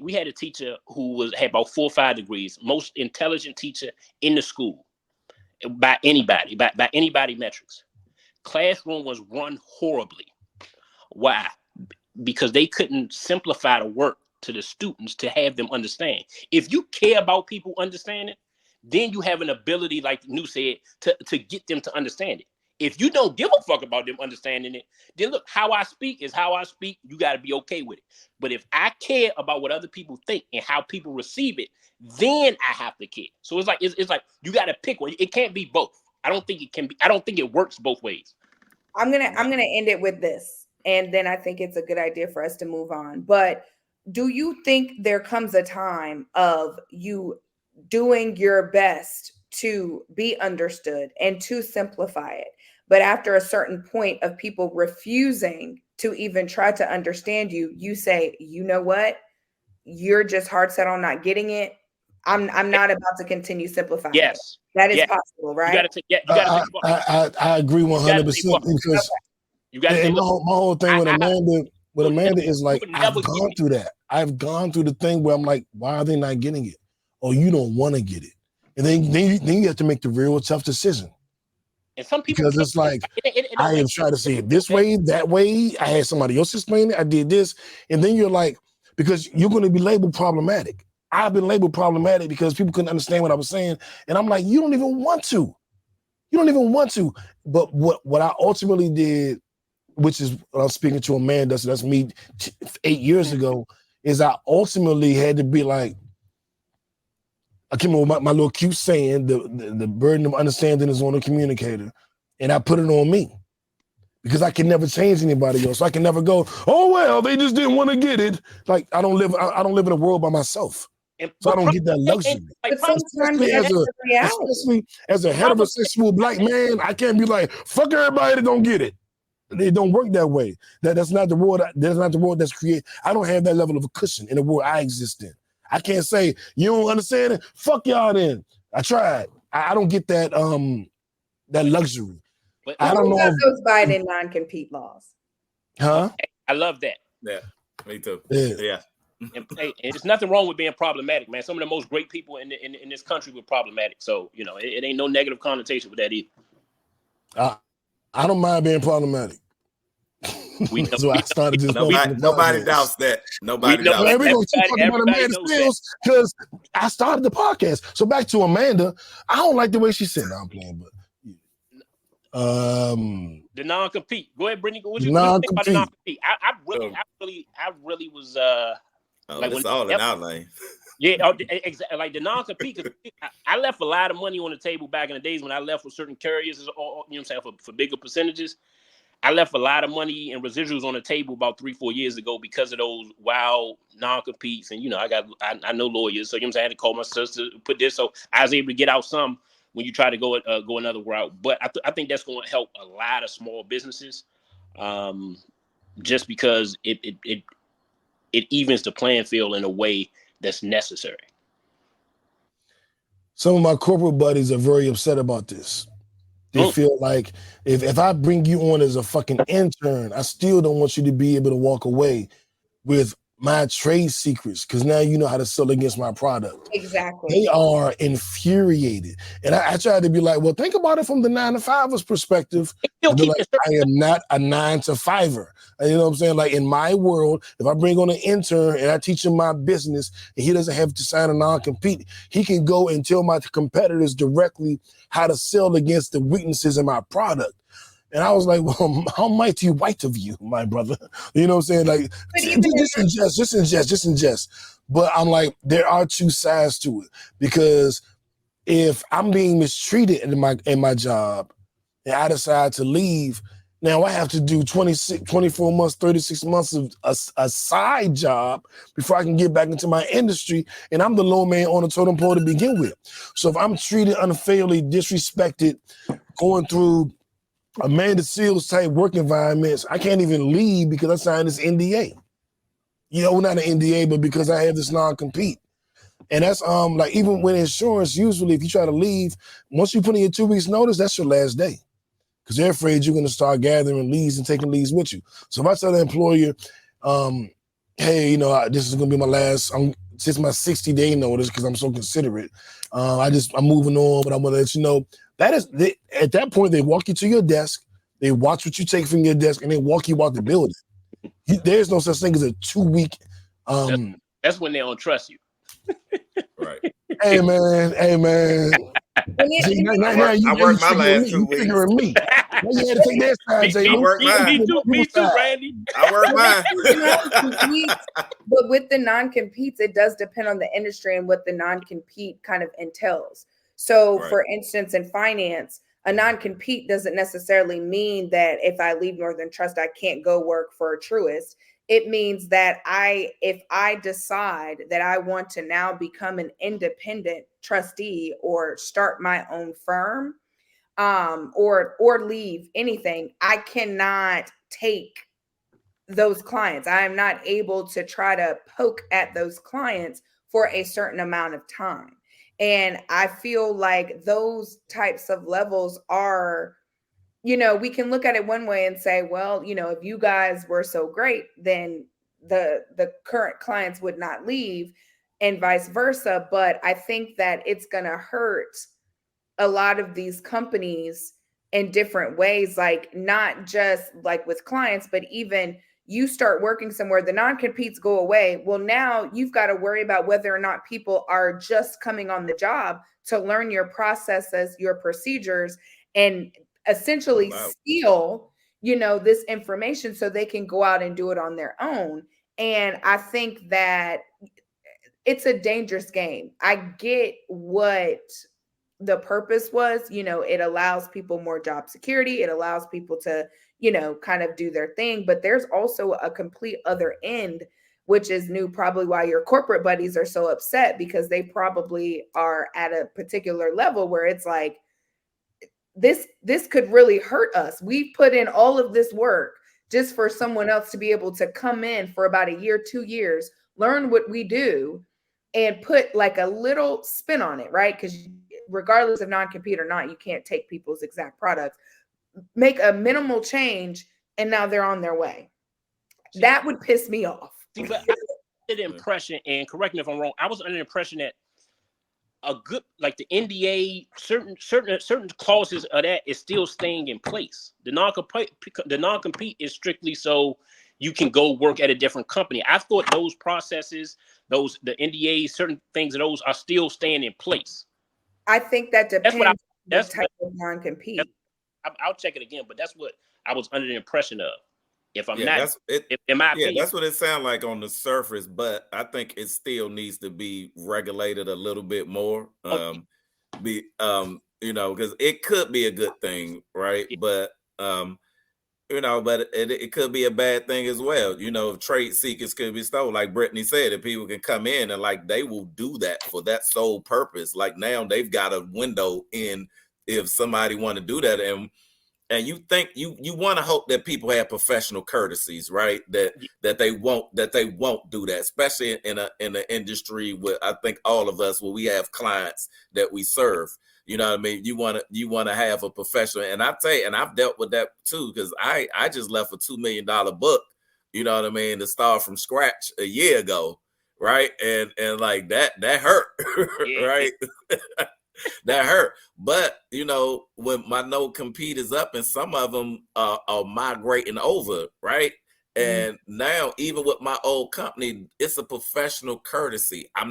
We had a teacher who had about 4 or 5 degrees, most intelligent teacher in the school by anybody metrics. Classroom was run horribly. Why? Because they couldn't simplify the work to the students to have them understand. If you care about people understanding, then you have an ability, like New said, to get them to understand it. If you don't give a fuck about them understanding it, then look, how I speak is how I speak. You got to be okay with it. But if I care about what other people think and how people receive it, then I have to care. So it's like you got to pick one. It can't be both. I don't think it can be. I don't think it works both ways. I'm gonna end it with this, and then I think it's a good idea for us to move on. But do you think there comes a time of you doing your best to be understood and to simplify it, but after a certain point of people refusing to even try to understand you, you say, you know what? You're just hard set on not getting it. I'm not about to continue simplifying. Yes. That is possible, right? I agree 100% because my whole thing with Amanda is like, I've gone through that. I've gone through the thing where I'm like, why are they not getting it? Oh, you don't want to get it. And then you have to make the real tough decision. And some people, because it's like, I have tried to say it this way, that way. I had somebody else explain it. I did this. And then you're like, because you're going to be labeled problematic. I've been labeled problematic because people couldn't understand what I was saying. And I'm like, you don't even want to. You don't even want to. But what I ultimately did, which is when I was speaking to Amanda, so that's me 8 years ago, is I ultimately had to be like, I came up with my little cute saying, the burden of understanding is on the communicator. And I put it on me. Because I can never change anybody else. So I can never go, oh well, they just didn't want to get it. Like I don't live in a world by myself. So I don't get that luxury. Especially as a heterosexual black man, I can't be like, fuck everybody that don't get it. It don't work that way. That's not the world. That's not the world that's created. I don't have that level of a cushion in the world I exist in. I can't say you don't understand it. Fuck y'all then. I tried. I don't get that that luxury. But I don't know. Those Biden non-compete laws. Huh? I love that. Yeah, me too. Yeah. And there's nothing wrong with being problematic, man. Some of the most great people in this country were problematic. So, you know, it ain't no negative connotation with that either. I don't mind being problematic. So I started this. Nobody doubts that. Nobody doubts that. We're going to talk about Amanda Seale because I started the podcast. So back to Amanda. I don't like the way she said, no, I'm playing, but the non-compete. Go ahead, Brittany. What you think about the non-compete? I really was like it's all an outline. Yeah, exactly. Like the non-compete. I left a lot of money on the table back in the days when I left with certain carriers, you know what I'm saying, for bigger percentages. I left a lot of money and residuals on the table about 3-4 years ago because of those wild non-competes. And, you know, I know lawyers, so you know what I'm saying, I had to call my sister to put this. So I was able to get out some when you try to go another route. But I think that's going to help a lot of small businesses, just because it evens the playing field in a way that's necessary. Some of my corporate buddies are very upset about this. They feel like if I bring you on as a fucking intern, I still don't want you to be able to walk away with my trade secrets because now you know how to sell against my product. Exactly. They are infuriated. And I tried to be like, well, think about it from the 9-to-5er's perspective. Like, I am not a 9-to-5er. And you know what I'm saying? Like in my world, if I bring on an intern and I teach him my business and he doesn't have to sign a non-compete, he can go and tell my competitors directly how to sell against the weaknesses in my product. And I was like, well, how mighty white of you, my brother. You know what I'm saying? Like, just ingest. But I'm like, there are two sides to it. Because if I'm being mistreated in my job and I decide to leave, now I have to do 24 months, 36 months of a side job before I can get back into my industry. And I'm the low man on the totem pole to begin with. So if I'm treated unfairly, disrespected, going through Amanda Seale's type work environments, I can't even leave because I signed this NDA. You know, not an NDA, but because I have this non-compete. And that's like even with insurance, usually if you try to leave, once you put in your 2 weeks notice, that's your last day. Because they're afraid you're going to start gathering leads and taking leads with you. So if I tell the employer, hey, you know, this is going to be my last, since my 60-day notice, because I'm so considerate, I'm moving on, but I'm going to let you know. At that point, they walk you to your desk, they watch what you take from your desk, and they walk you out the building. There's no such thing as a 2-week. That's when they don't trust you. Right. Hey man. I worked my last 2 weeks. Me. You had to take their side, I worked mine. Me too, Randy. I worked mine. But with the non-competes, it does depend on the industry and what the non-compete kind of entails. So, for instance, in finance, a non-compete doesn't necessarily mean that if I leave Northern Trust, I can't go work for a Truist. It means that if I decide that I want to now become an independent trustee or start my own firm, or leave anything, I cannot take those clients. I am not able to try to poke at those clients for a certain amount of time. And I feel like those types of levels are, you know, we can look at it one way and say, well, you know, if you guys were so great, then the current clients would not leave and vice versa. But I think that it's going to hurt a lot of these companies in different ways, like not just like with clients, but even you start working somewhere, the non-competes go away. Well, now you've got to worry about whether or not people are just coming on the job to learn your processes, your procedures, and essentially steal, you know, this information so they can go out and do it on their own. And I think that it's a dangerous game. I get what the purpose was, you know, it allows people more job security. It allows people to, you know, kind of do their thing. But there's also a complete other end, which is new, probably why your corporate buddies are so upset, because they probably are at a particular level where it's like, this could really hurt us. We put in all of this work just for someone else to be able to come in for about a year, 2 years, learn what we do, and put like a little spin on it, right? Because regardless of non-compete or not, you can't take people's exact products, make a minimal change, and now they're on their way. That would piss me off. See, but I had the impression, and correct me if I'm wrong, I was under the impression that a good, like the NDA, certain clauses of that is still staying in place. The non-compete is strictly so you can go work at a different company. I thought those processes, the NDAs, certain things of those are still staying in place. I think that depends on the type of non-compete. I'll check it again, but that's what I was under the impression of. If I'm Yeah, not, opinion, that's what it sounds like on the surface, but I think it still needs to be regulated a little bit more. You know, because it could be a good thing, right? But you know, but it could be a bad thing as well. You know, trade secrets could be stolen, like Brittani said, if people can come in and like they will do that for that sole purpose. Like now they've got a window in if somebody want to do that, and you think you want to hope that people have professional courtesies, right? That they won't do that, especially in an industry where I think all of us, where we have clients that we serve. You know what I mean? You want to have a professional, and I tell you, and I've dealt with that too, because I just left a $2 million book, you know what I mean, to start from scratch a year ago, right? And like that hurt, right? That hurt. But you know, when my no compete is up, and some of them are migrating over, right? And now, even with my old company, it's a professional courtesy. I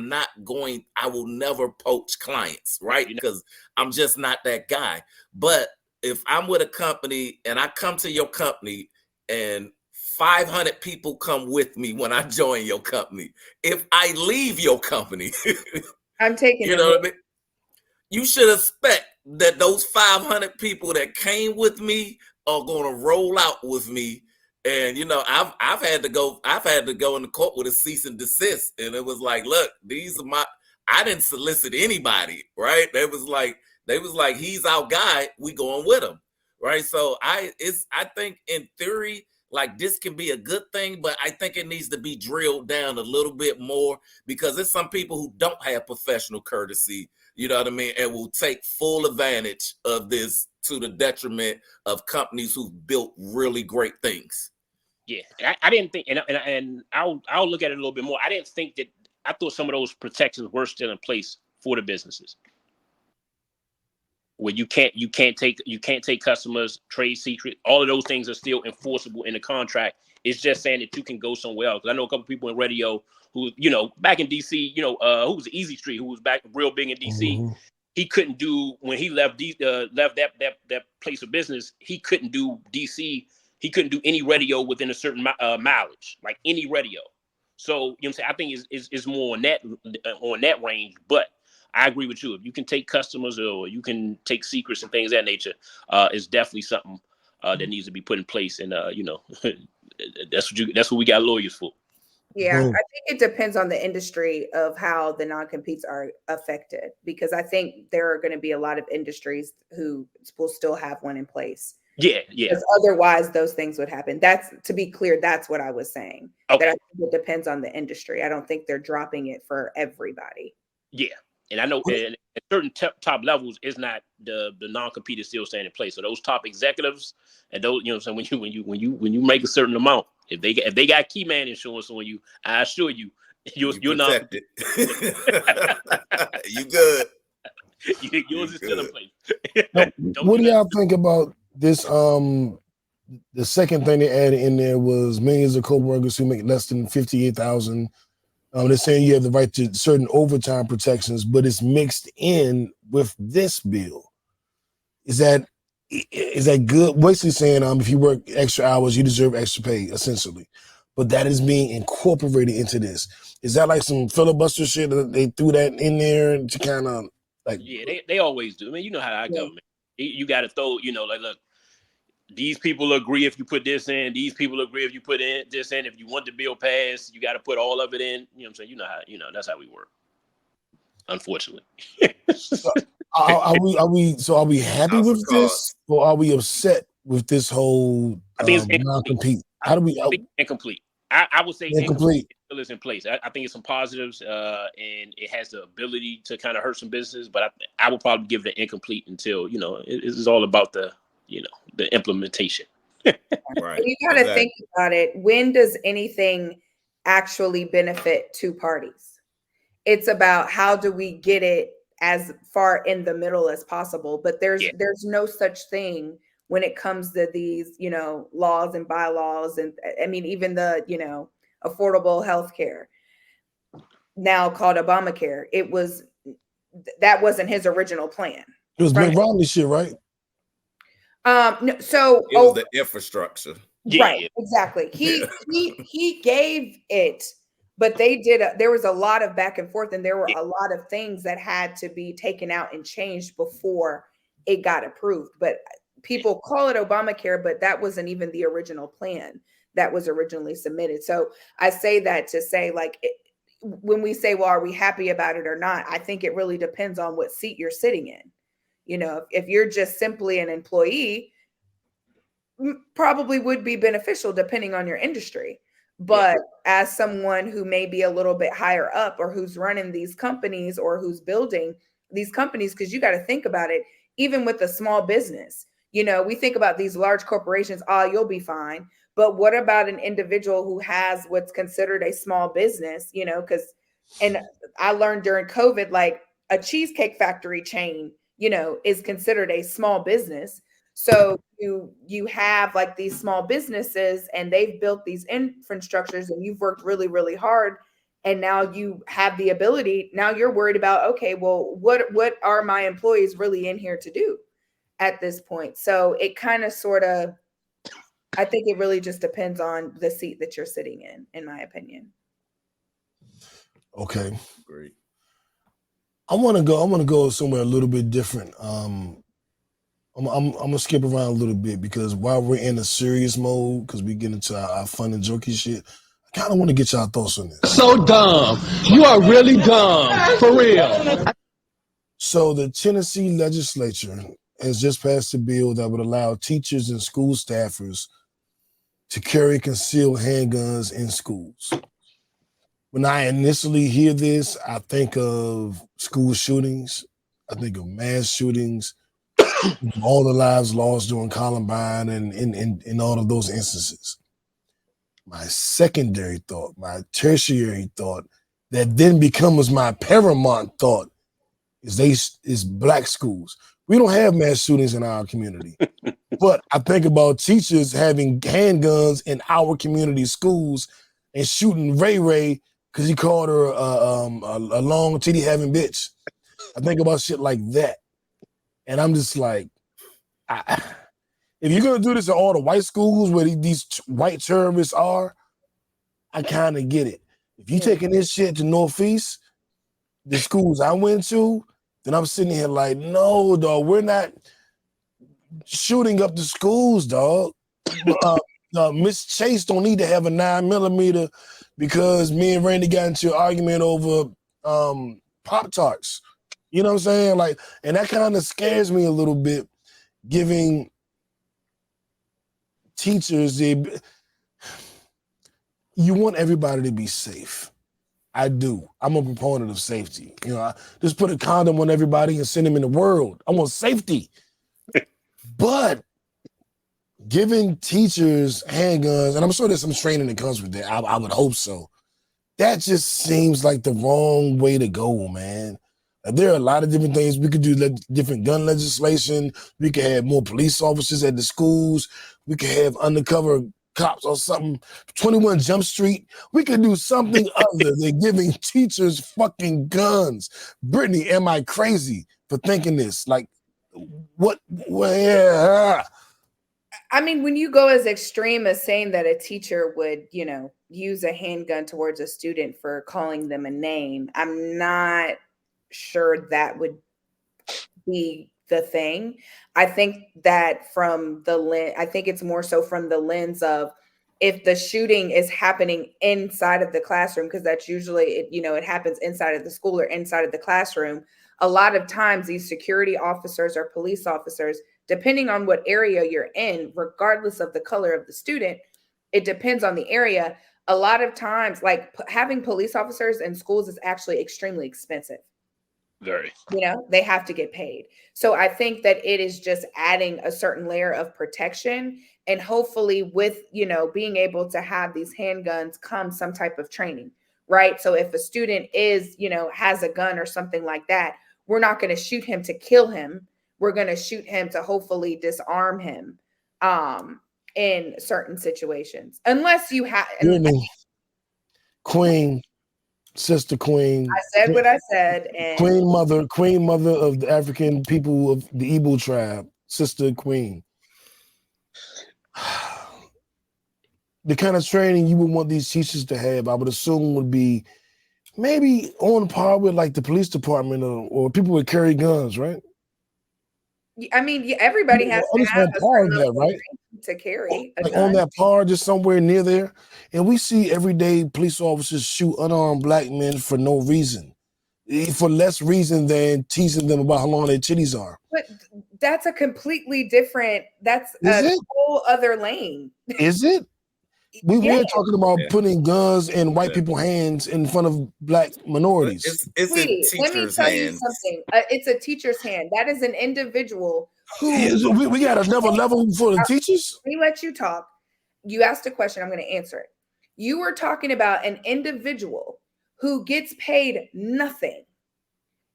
will never poach clients, right? Because I'm just not that guy. But if I'm with a company and I come to your company and 500 people come with me when I join your company, if I leave your company, I'm taking you know what I mean? You should expect that those 500 people that came with me are going to roll out with me. And you know, I've had to go in the court with a cease and desist, and it was like, look, I didn't solicit anybody, right? They was like, he's our guy, we going with him, right? So I think in theory, like this can be a good thing, but I think it needs to be drilled down a little bit more, because there's some people who don't have professional courtesy, you know what I mean, and will take full advantage of this to the detriment of companies who've built really great things. Yeah, I didn't think, and I'll look at it a little bit more. I thought some of those protections were still in place for the businesses, where you can't take customers, trade secret. All of those things are still enforceable in the contract. It's just saying that you can go somewhere else. I know a couple people in radio who, you know, back in DC, you know, who was Easy Street, who was back real big in DC. Mm-hmm. He couldn't do, when he left that place of business, he couldn't do DC. He couldn't do any radio within a certain mileage, like any radio. So, you know what I'm saying? I think is more on that range. But I agree with you. If you can take customers or you can take secrets and things of that nature, it's definitely something that needs to be put in place. And you know, that's what we got lawyers for. Yeah, I think it depends on the industry of how the non-competes are affected, because I think there are going to be a lot of industries who will still have one in place. Yeah. Because otherwise, those things would happen. That's, to be clear, that's what I was saying. Okay. That I think it depends on the industry. I don't think they're dropping it for everybody. Yeah, and I know at certain top levels, it's not the non-compete is still staying in place. So those top executives and those, you know, so when you make a certain amount, if they got key man insurance on you, I assure you, you're not. You good. Yours is still in place. Now, what do y'all think about this? The second thing they added in there was millions of co-workers who make less than $58,000. They're saying you have the right to certain overtime protections, but it's mixed in with this bill. Is that good? Basically saying if you work extra hours, you deserve extra pay, essentially. But that is being incorporated into this. Is that like some filibuster shit that they threw that in there to kind of like? Yeah, they always do. I mean, you know how I go, man. You got to throw, you know, like, look, these people agree if you put this in. These people agree if you put this in. If you want the bill passed, you got to put all of it in. You know what I'm saying? You know how, that's how we work. Unfortunately. Are we happy House of with this, or are we upset with this whole I think it's incomplete. non-compete? How do we? I think incomplete. I would say Incomplete. still is in place. I think it's some positives, and it has the ability to kind of hurt some businesses. But I would probably give it an incomplete until it's all about the the implementation. Right. You got to think about it. When does anything actually benefit two parties? It's about how do we get it as far in the middle as possible. But there's no such thing when it comes to these, laws and bylaws. And I mean, even the, affordable health care, now called Obamacare. That wasn't his original plan. It was Mitt Romney shit, right? No, so it was the infrastructure. Right, exactly. He gave it, but there was a lot of back and forth, and there were a lot of things that had to be taken out and changed before it got approved. But people call it Obamacare, but that wasn't even the original plan that was originally submitted. So I say that to say, when we say, well, are we happy about it or not? I think it really depends on what seat you're sitting in. If you're just simply an employee, probably would be beneficial depending on your industry. But as someone who may be a little bit higher up, or who's running these companies, or who's building these companies, because you got to think about it, even with a small business, we think about these large corporations, you'll be fine. But what about an individual who has what's considered a small business, and I learned during COVID, like a cheesecake factory chain, is considered a small business. So you have like these small businesses, and they've built these infrastructures, and you've worked really, really hard. And now you have the ability. Now you're worried about, okay, well, what are my employees really in here to do at this point? So it kind of sort of, I think it really just depends on the seat that you're sitting in my opinion. Okay. Great. I want to go somewhere a little bit different. I'm gonna skip around a little bit, because while we're in a serious mode, because we get into our fun and jokey shit, I kind of want to get y'all thoughts on this. So dumb. You are really dumb. For real. So the Tennessee legislature has just passed a bill that would allow teachers and school staffers to carry concealed handguns in schools. When I initially hear this, I think of school shootings. I think of mass shootings, all the lives lost during Columbine and in all of those instances. My secondary thought, my tertiary thought, that then becomes my paramount thought, is Black schools. We don't have mass shootings in our community. But I think about teachers having handguns in our community schools and shooting Ray because he called her a long titty having bitch. I think about shit like that. And I'm just like, if you're going to do this in all the white schools where these white terrorists are, I kind of get it. If you're taking this shit to Northeast, the schools I went to, then I'm sitting here like, no, dog, we're not shooting up the schools, dog. Miss Chase don't need to have a 9mm because me and Randy got into an argument over Pop-Tarts. You know what I'm saying? Like, and that kind of scares me a little bit, giving teachers you want everybody to be safe. I do. I'm a proponent of safety. I just put a condom on everybody and send them in the world. I want safety. But giving teachers handguns, and I'm sure there's some training that comes with that. I would hope so. That just seems like the wrong way to go, man. There are a lot of different things. We could do different gun legislation. We could have more police officers at the schools. We could have undercover cops or something. 21 Jump Street. We could do something other than giving teachers fucking guns. Brittani, am I crazy for thinking this? Like, what? Where? I mean, when you go as extreme as saying that a teacher would, use a handgun towards a student for calling them a name, I'm not sure that would be the thing. I think that I think it's more so from the lens of, if the shooting is happening inside of the classroom, because that's usually, it happens inside of the school or inside of the classroom. a lot of times these security officers or police officers, depending on what area you're in, regardless of the color of the student, it depends on the area. A lot of times, like having police officers in schools is actually extremely expensive. Very. They have to get paid. So I think that it is just adding a certain layer of protection, and hopefully with, being able to have these handguns come some type of training, right? So if a student is, has a gun or something like that, we're not going to shoot him to kill him. We're going to shoot him to hopefully disarm him in certain situations. Unless you have Queen, Sister Queen. I said what I said. And Queen mother of the African people of the Igbo tribe, Sister Queen. The kind of training you would want these teachers to have, I would assume, would be maybe on par with like the police department or people would carry guns, right? I mean, everybody has to have a par of certain that, level right? of to carry a Like gun. on that par, just somewhere near there. And we see everyday police officers shoot unarmed black men for no reason, for less reason than teasing them about how long their titties are. But that's a completely different, that's a whole other lane. Is it? We're talking about putting guns in white people's hands in front of black minorities. It's Sweetie, in teachers' let me tell you hands. something. It's a teacher's hand. That is an individual who... We got another level for the teachers? Let me let you talk. You asked a question. I'm going to answer it. You were talking about an individual who gets paid nothing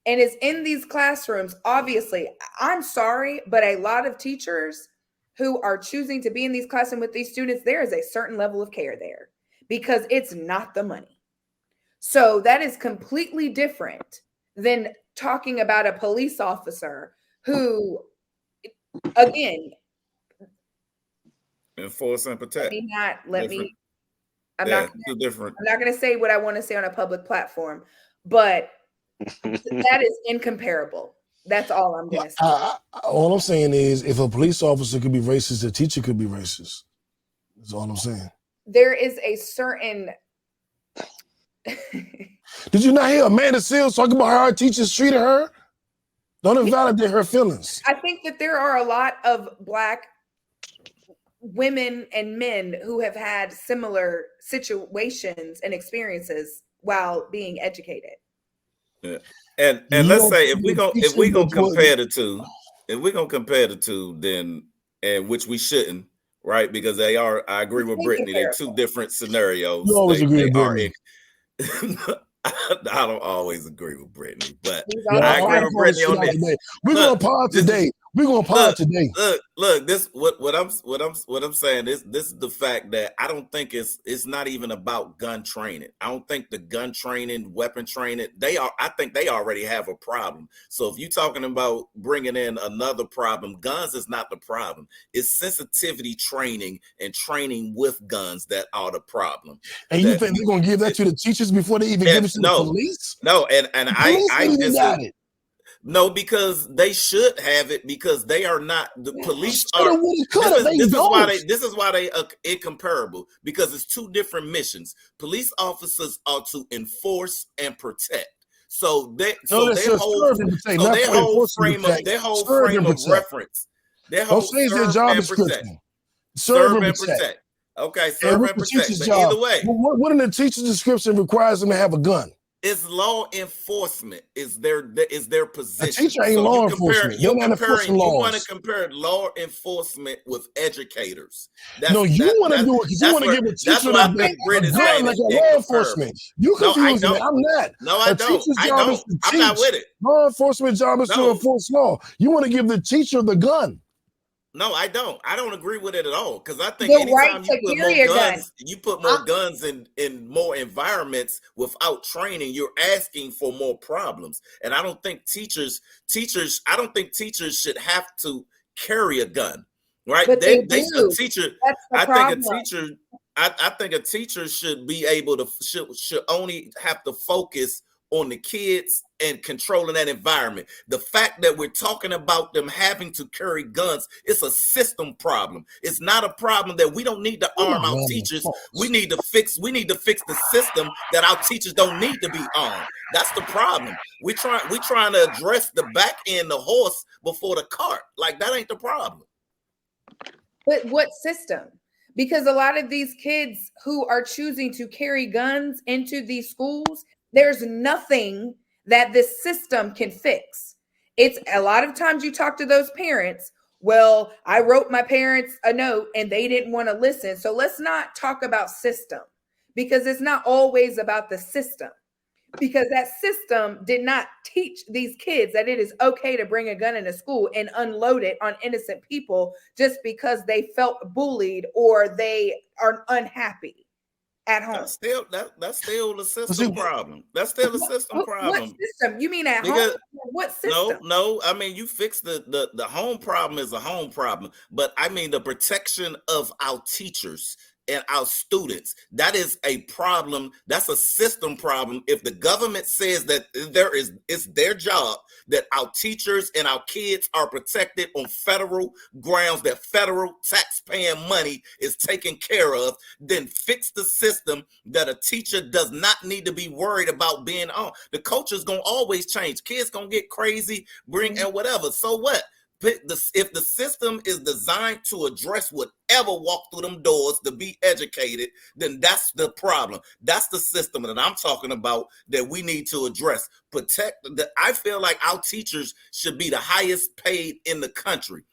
and is in these classrooms. Obviously, I'm sorry, but a lot of teachers who are choosing to be in these classrooms with these students, there is a certain level of care there because it's not the money. So that is completely different than talking about a police officer who, again, enforce and protect. I'm not going to say what I want to say on a public platform, but that is incomparable. That's all I'm going to say. All I'm saying is if a police officer could be racist, a teacher could be racist. That's all I'm saying. There is a certain... Did you not hear Amanda Seale talking about how her teachers treated her? Don't invalidate her feelings. I think that there are a lot of Black women and men who have had similar situations and experices while being educated. Yeah. And let's say if we gonna compare the two, then, and which we shouldn't, right? Because they are, I agree with Brittani, they're two different scenarios. You always agree with Brittani. I don't always agree with Brittani, but I agree with Brittani on this. We're gonna pod today. We're gonna pod today. Look, this what I'm saying. This is the fact that I don't think it's not even about gun training. I don't think the gun training, weapon training, I think they already have a problem. So if you're talking about bringing in another problem, guns is not the problem. It's sensitivity training and training with guns that are the problem. And you think they're gonna give that to the teachers before they even give it to the police? No, and I just got it. No, because they should have it because they are not the police. This is why they incomparable because it's two different missions. Police officers are to enforce and protect. So their whole frame of reference. Their whole serve and protect. Okay, serve and protect. But either way, what in the teacher's description requires them to have a gun? It's law enforcement is their position. A teacher ain't law enforcement. You want to compare law enforcement with educators. You want to do it because you want to give a teacher a gun like a law enforcement. You confusing me. I'm not. No, I don't. I'm not with it. Law enforcement job is to enforce law. You want to give the teacher the gun. No, I don't. I don't agree with it at all. Because I think anytime you put more guns in more environments without training, you're asking for more problems. And I don't think teachers should have to carry a gun. Right? But I think a teacher should be able to should only have to focus on the kids and controlling that environment. The fact that we're talking about them having to carry guns, it's a system problem. It's not a problem that we don't need to arm our teachers. We need to fix the system that our teachers don't need to be armed. That's the problem. We're trying to address the back end, the horse before the cart. Like, that ain't the problem. But what system? Because a lot of these kids who are choosing to carry guns into these schools, there's nothing that this system can fix. It's a lot of times you talk to those parents. Well, I wrote my parents a note and they didn't want to listen. So let's not talk about system, because it's not always about the system. Because that system did not teach these kids that it is okay to bring a gun into school and unload it on innocent people just because they felt bullied or they are unhappy at home. That's still a system problem. That's still a system problem. What system? You mean at home? What system? No. I mean, you fix the home problem is a home problem, but I mean the protection of our teachers and our students. That is a problem. That's a system problem. If the government says that it's their job that our teachers and our kids are protected on federal grounds, that federal taxpaying money is taken care of, then fix the system that a teacher does not need to be worried about being on. The culture's gonna always change. Kids gonna get crazy, and whatever. So what? If the system is designed to address whatever walk through them doors to be educated, then that's the problem. That's the system that I'm talking about that we need to address. I feel like our teachers should be the highest paid in the country.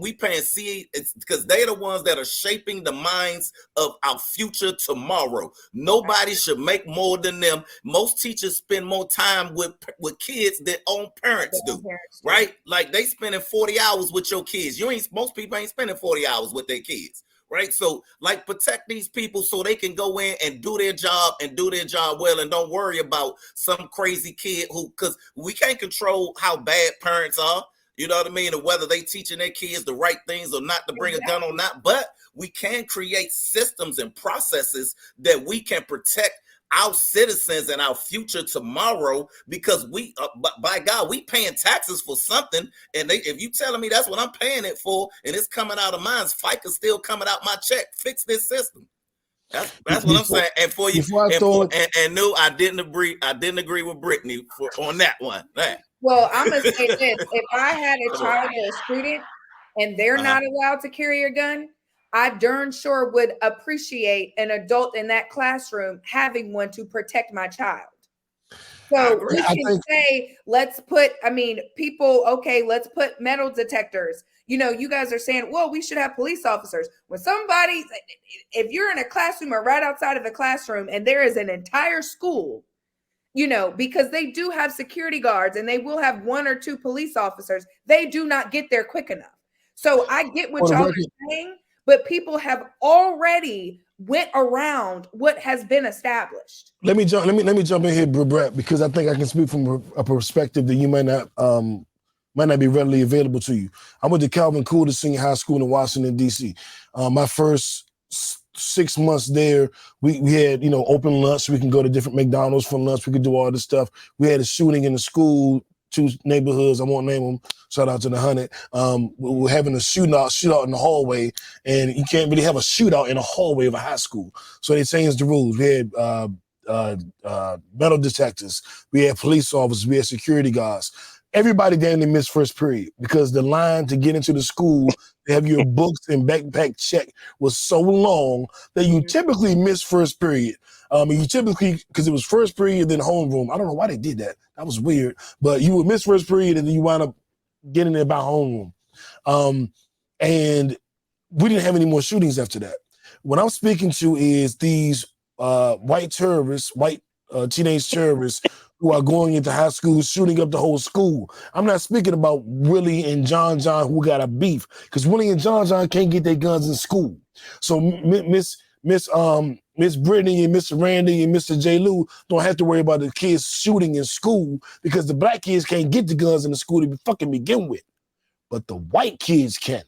We paying it's because they're the ones that are shaping the minds of our future tomorrow. Nobody should make more than them. Most teachers spend more time with kids than own parents do, right? Like they spending 40 hours with your kids. Most people ain't spending 40 hours with their kids, right? So like protect these people so they can go in and do their job well, and don't worry about some crazy kid because we can't control how bad parents are. You know what I mean? Or whether they teaching their kids the right things or not to bring a gun or not. But we can create systems and processes that we can protect our citizens and our future tomorrow, because by God, we paying taxes for something. And if you telling me that's what I'm paying it for and it's coming out of mine, FICA's still coming out my check. Fix this system. That's what I'm saying. And for you, and no, I didn't agree with Brittani on that one. Right. Well, I'm gonna say this: if I had a child or a student and they're not allowed to carry a gun, I darn sure would appreciate an adult in that classroom having one to protect my child. So we can say, let's put metal detectors. You know, you guys are saying, well, we should have police officers. If you're in a classroom or right outside of the classroom and there is an entire school, you know, because they do have security guards and they will have one or two police officers, they do not get there quick enough. So I get what y'all are saying, but people have already went around what has been established. Let me jump in here, Brett, because I think I can speak from a perspective that you might not be readily available to you. I went to Calvin Coolidge Senior High School in Washington, D.C. My first 6 months there, we had, open lunch. We can go to different McDonald's for lunch. We could do all this stuff. We had a shooting in the school, 2 neighborhoods. I won't name them. Shout out to the 100. We were having a shootout in the hallway, and you can't really have a shootout in a hallway of a high school. So they changed the rules. We had metal detectors. We had police officers. We had security guards. Everybody damn near missed first period because the line to get into the school to have your books and backpack checked was so long that you typically missed first period. Because it was first period, then homeroom. I don't know why they did that. That was weird. But you would miss first period and then you wind up getting there by homeroom. And we didn't have any more shootings after that. What I'm speaking to is these white teenage terrorists who are going into high school, shooting up the whole school. I'm not speaking about Willie and John who got a beef, because Willie and John can't get their guns in school. So Miss Brittani and Mr. Randy and Mr. J Lew don't have to worry about the kids shooting in school because the black kids can't get the guns in the school to fucking begin with. But the white kids can.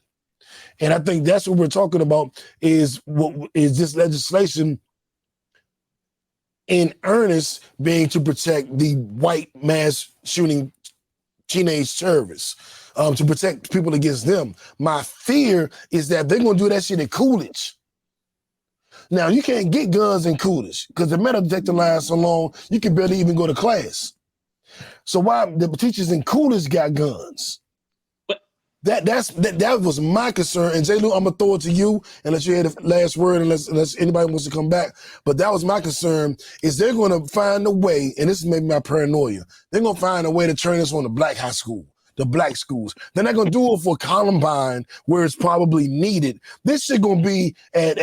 And I think that's what we're talking about is this legislation in earnest being to protect the white mass shooting teenage terrorists, to protect people against them. My fear is that they're gonna do that shit at Coolidge. Now, you can't get guns in Coolidge because the metal detector line so long, you can barely even go to class. So why the teachers in Coolidge got guns? That was my concern. And J Lew, I'm gonna throw it to you and let you have the last word unless anybody wants to come back. But that was my concern, is they're gonna find a way, and this is maybe my paranoia, they're gonna find a way to turn this on the black high school, the black schools. They're not gonna do it for Columbine where it's probably needed. This shit gonna be at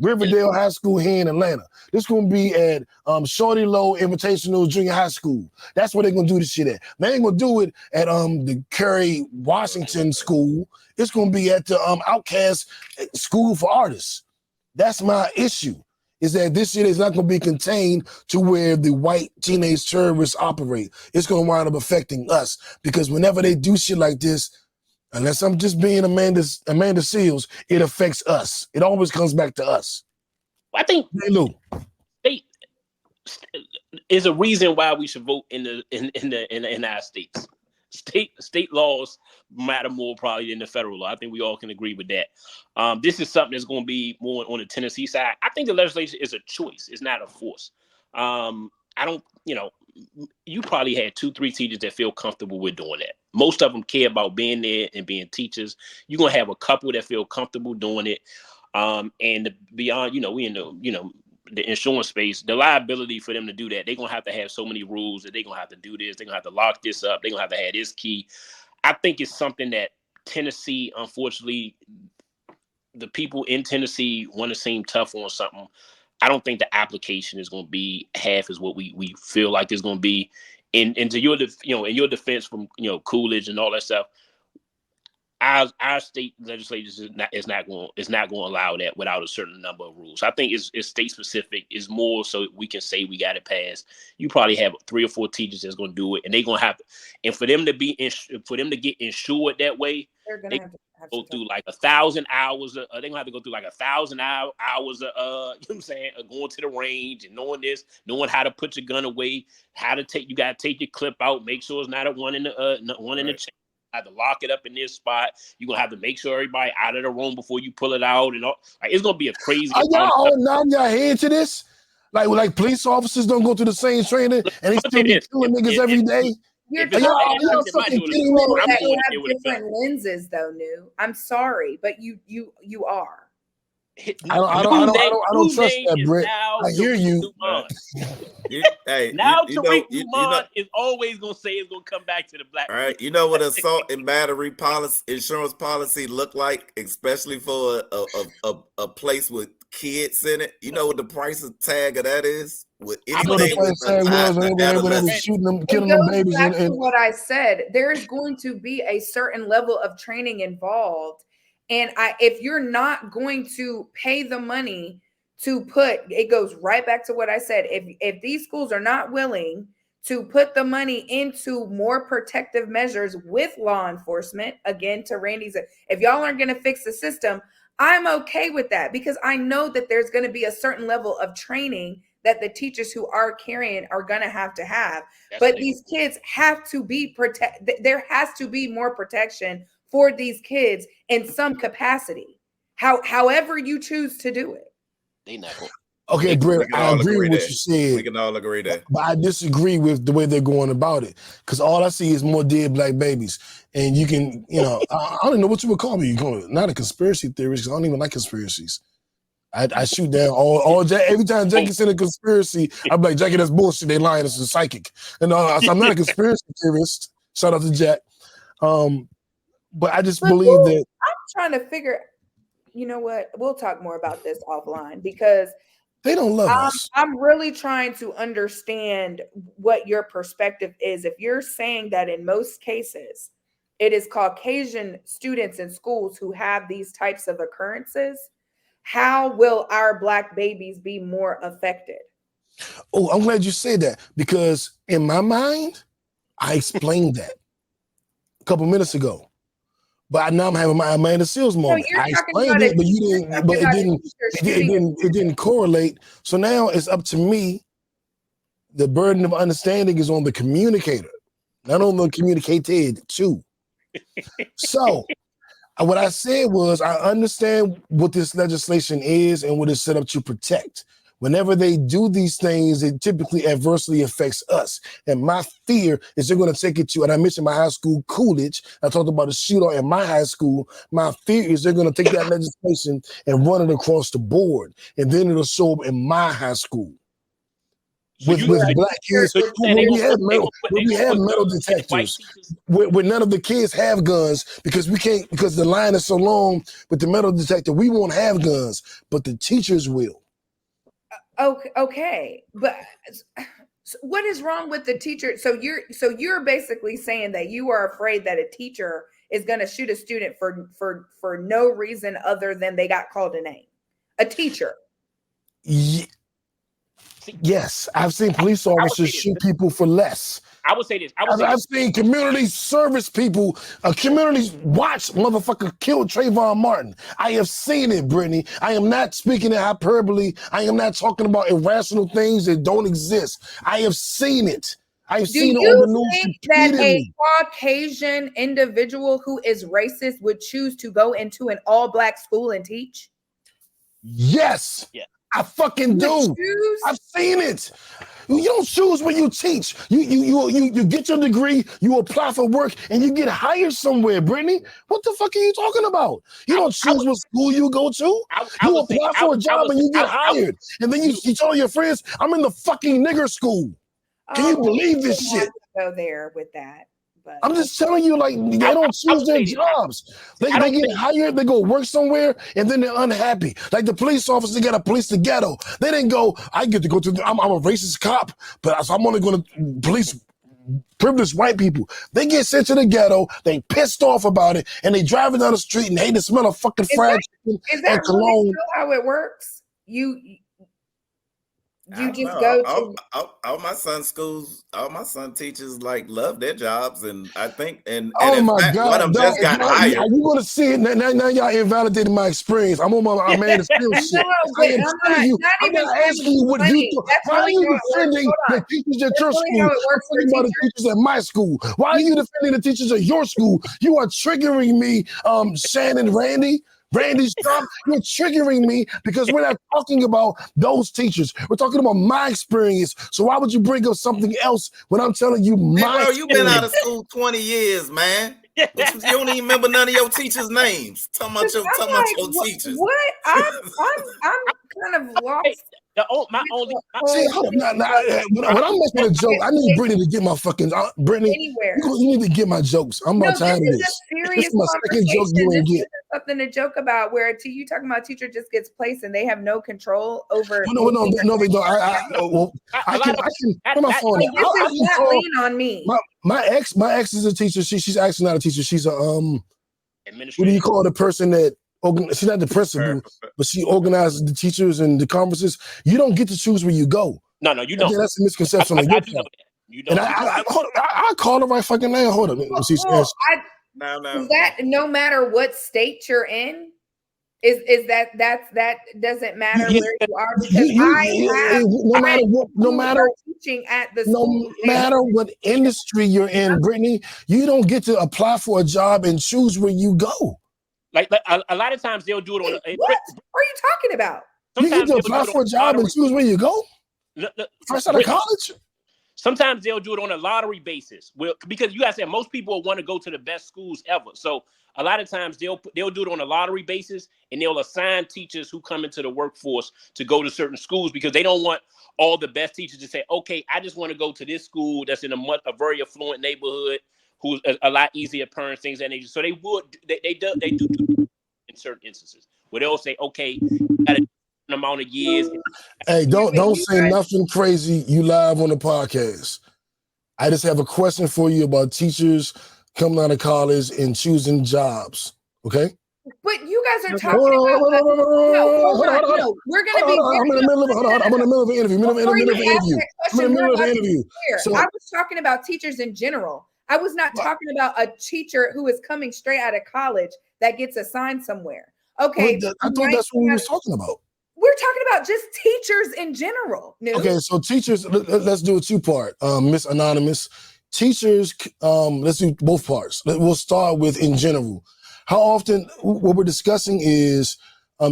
Riverdale High School here in Atlanta. This gonna be at Shorty Low Invitational Junior High School. That's where they're gonna do this shit at. They ain't gonna do it at the Kerry Washington School. It's gonna be at the Outcast School for Artists. That's my issue, is that this shit is not gonna be contained to where the white teenage terrorists operate. It's gonna wind up affecting us, because whenever they do shit like this, unless I'm just being Amanda Seales, it affects us. It always comes back to us. I think J Lew is a reason why we should vote in the United States. State laws matter more probably than the federal law. I think we all can agree with that. This is something that's going to be more on the Tennessee side. I think the legislation is a choice. It's not a force. I don't, you probably had 2-3 teachers that feel comfortable with doing that. Most of them care about being there and being teachers. You're going to have a couple that feel comfortable doing it. And beyond, we in the insurance space, the liability for them to do that, they're going to have so many rules that they're going to have to do this. They're going to have to lock this up. They're going to have this key. I think it's something that Tennessee, unfortunately, the people in Tennessee want to seem tough on something. I don't think the application is going to be half as what we feel like it's going to be. And to your in your defense from Coolidge and all that stuff, our state legislatures is not going to allow that without a certain number of rules. I think it's state specific. It's more so we can say we got it passed. You probably have 3 or 4 teachers that's going to do it, and they're going to have to. And for them to get insured that way, they're going to have to go through like 1,000 hours. They're gonna have to go through like 1,000 hours of going to the range and knowing this, knowing how to put your gun away, you gotta take your clip out, make sure it's not a one in the chain. Have to lock it up in this spot. You're gonna have to make sure everybody out of the room before you pull it out, and all. Like, it's gonna be a crazy. Are y'all all nodding your head to this? Like police officers don't go through the same training and they still be killing niggas every day? You're y'all fucking kidding me? that you have different lenses, though, New. I'm sorry, but you are. I don't trust that, Britt. I hear you. Tariq Dumont is always gonna say it's gonna come back to the black. All right, you know what assault and battery insurance policy look like, especially for a place with kids in it. You know what the price tag of that is? With anything shooting them, killing them babies. Back to what I said, there's going to be a certain level of training involved. And if you're not going to pay the money to put, it goes right back to what I said. If these schools are not willing to put the money into more protective measures with law enforcement, again, to Randy's, if y'all aren't going to fix the system, I'm okay with that, because I know that there's going to be a certain level of training that the teachers who are carrying are going to have. But these kids have to be protected. There has to be more protection for these kids in some capacity, however you choose to do it. They not going. Okay, Britt, I agree with what you said. We can all agree that. But I disagree with the way they're going about it, because all I see is more dead black babies. And you can, I don't even know what you would call me. You call it not a conspiracy theorist, because I don't even like conspiracies. I shoot down all every time Jackie said a conspiracy, I'm like, Jackie, that's bullshit. They lying. It's a psychic. And so I'm not a conspiracy theorist. Shout out to Jack. But I just believe that I'm trying to figure. You know what? We'll talk more about this offline, because they don't love us. I'm really trying to understand what your perspective is. If you're saying that in most cases, it is Caucasian students in schools who have these types of occurrences, how will our black babies be more affected? Oh, I'm glad you said that, because in my mind, I explained that a couple minutes ago. But now I'm having my Amanda Seales moment. you're I talking explained about it, but you didn't. But it didn't correlate. So now it's up to me. The burden of understanding is on the communicator, not on the communicated too. So what I said was, I understand what this legislation is and what it's set up to protect. Whenever they do these things, it typically adversely affects us. And my fear is they're going to take it to, and I mentioned my high school, Coolidge. I talked about a shootout in my high school. My fear is they're going to take that legislation and run it across the board. And then it'll show up in my high school. So with black kids, where we have metal detectors, where none of the kids have guns because we can't, because the line is so long with the metal detector, we won't have guns, but the teachers will. Okay, but what is wrong with the teacher? So you're basically saying that you are afraid that a teacher is going to shoot a student for no reason other than they got called a name. A teacher. Yes, I've seen police officers shoot people for less. I would say this. I've seen community service people, community watch motherfucker kill Trayvon Martin. I have seen it, Brittany. I am not speaking in hyperbole. I am not talking about irrational things that don't exist. I have seen it. I've seen it on the news. Do you think that a Caucasian individual who is racist would choose to go into an all-black school and teach? Yes. Yeah. I fucking do. I've seen it. You don't choose when you teach. You get your degree, you apply for work, and you get hired somewhere, Brittany. What the fuck are you talking about? You don't choose what school you go to. You apply for a job and you get hired. And then you tell your friends, I'm in the fucking nigger school. Can you believe this shit? Go there with that. I'm just telling you, like, they don't choose their jobs. They get hired, they go work somewhere, and then they're unhappy. Like the police officer got to police the ghetto. They didn't go, I get to go to, I'm a racist cop, but I'm only going to police privileged white people. They get sent to the ghetto, they pissed off about it, and they driving down the street and hate the smell of fucking fried chicken and cologne. Really how it works? You just go to all my son's schools, all my son teachers like love their jobs, and I think and oh my fact, God, one of them just got hired. Are you gonna see it now? Y'all invalidated my experience. I'm on my Amanda Seale shit. I'm not asking you what you do. Why are you defending the teachers at your school? I'm talking about the teachers at my school. Why are you defending the teachers at your school? You are triggering me, Shannon, Randy, stop. You're triggering me because we're not talking about those teachers. We're talking about my experience. So why would you bring up something else when I'm telling you my experience? You've been out of school 20 years, man. You don't even remember none of your teachers' names. Talking about your teachers. What? I'm kind of lost. See, when I'm making a joke, I need Brittany to get my fucking Brittany. Anywhere. You need to get my jokes. I'm not tired of this. This is my second joke you ain't get. Something to joke about where you talking about teacher just gets placed and they have no control over. No, they don't. I can put my phone. Lean on me. My ex is a teacher. She's actually not a teacher. She's a what do you call the person that? She's not the principal, but she organizes the teachers and the conferences. You don't get to choose where you go. No, you don't. That's a misconception on your part. And I call her right fucking name. Hold on. Is that no matter what state you're in? Is that doesn't matter where you are? Because no matter teaching at the school, no matter what industry you're in, Brittany, you don't get to apply for a job and choose where you go. Like a lot of times they'll do it on. What are you talking about? You get to apply for a job and choose where you go. First out of college. Sometimes they'll do it on a lottery basis. Well, because you guys said most people want to go to the best schools ever. So a lot of times they'll do it on a lottery basis, and they'll assign teachers who come into the workforce to go to certain schools because they don't want all the best teachers to say, "Okay, I just want to go to this school that's in a very affluent neighborhood." Who's a lot easier parents, things that nature. So they do in certain instances where they'll say, okay, got an amount of years. Hey, don't say nothing crazy. You live on the podcast. I just have a question for you about teachers coming out of college and choosing jobs. Okay? But you guys are talking about. No, we're going to be. I'm in the middle of an interview. So I was talking about teachers in general. I was not talking about a teacher who is coming straight out of college that gets assigned somewhere. Okay. I thought that's what we was talking about. We're talking about just teachers in general. Okay, so teachers, let's do a two-part. Miss Anonymous, teachers, let's do both parts. We'll start with in general. How often, what we're discussing is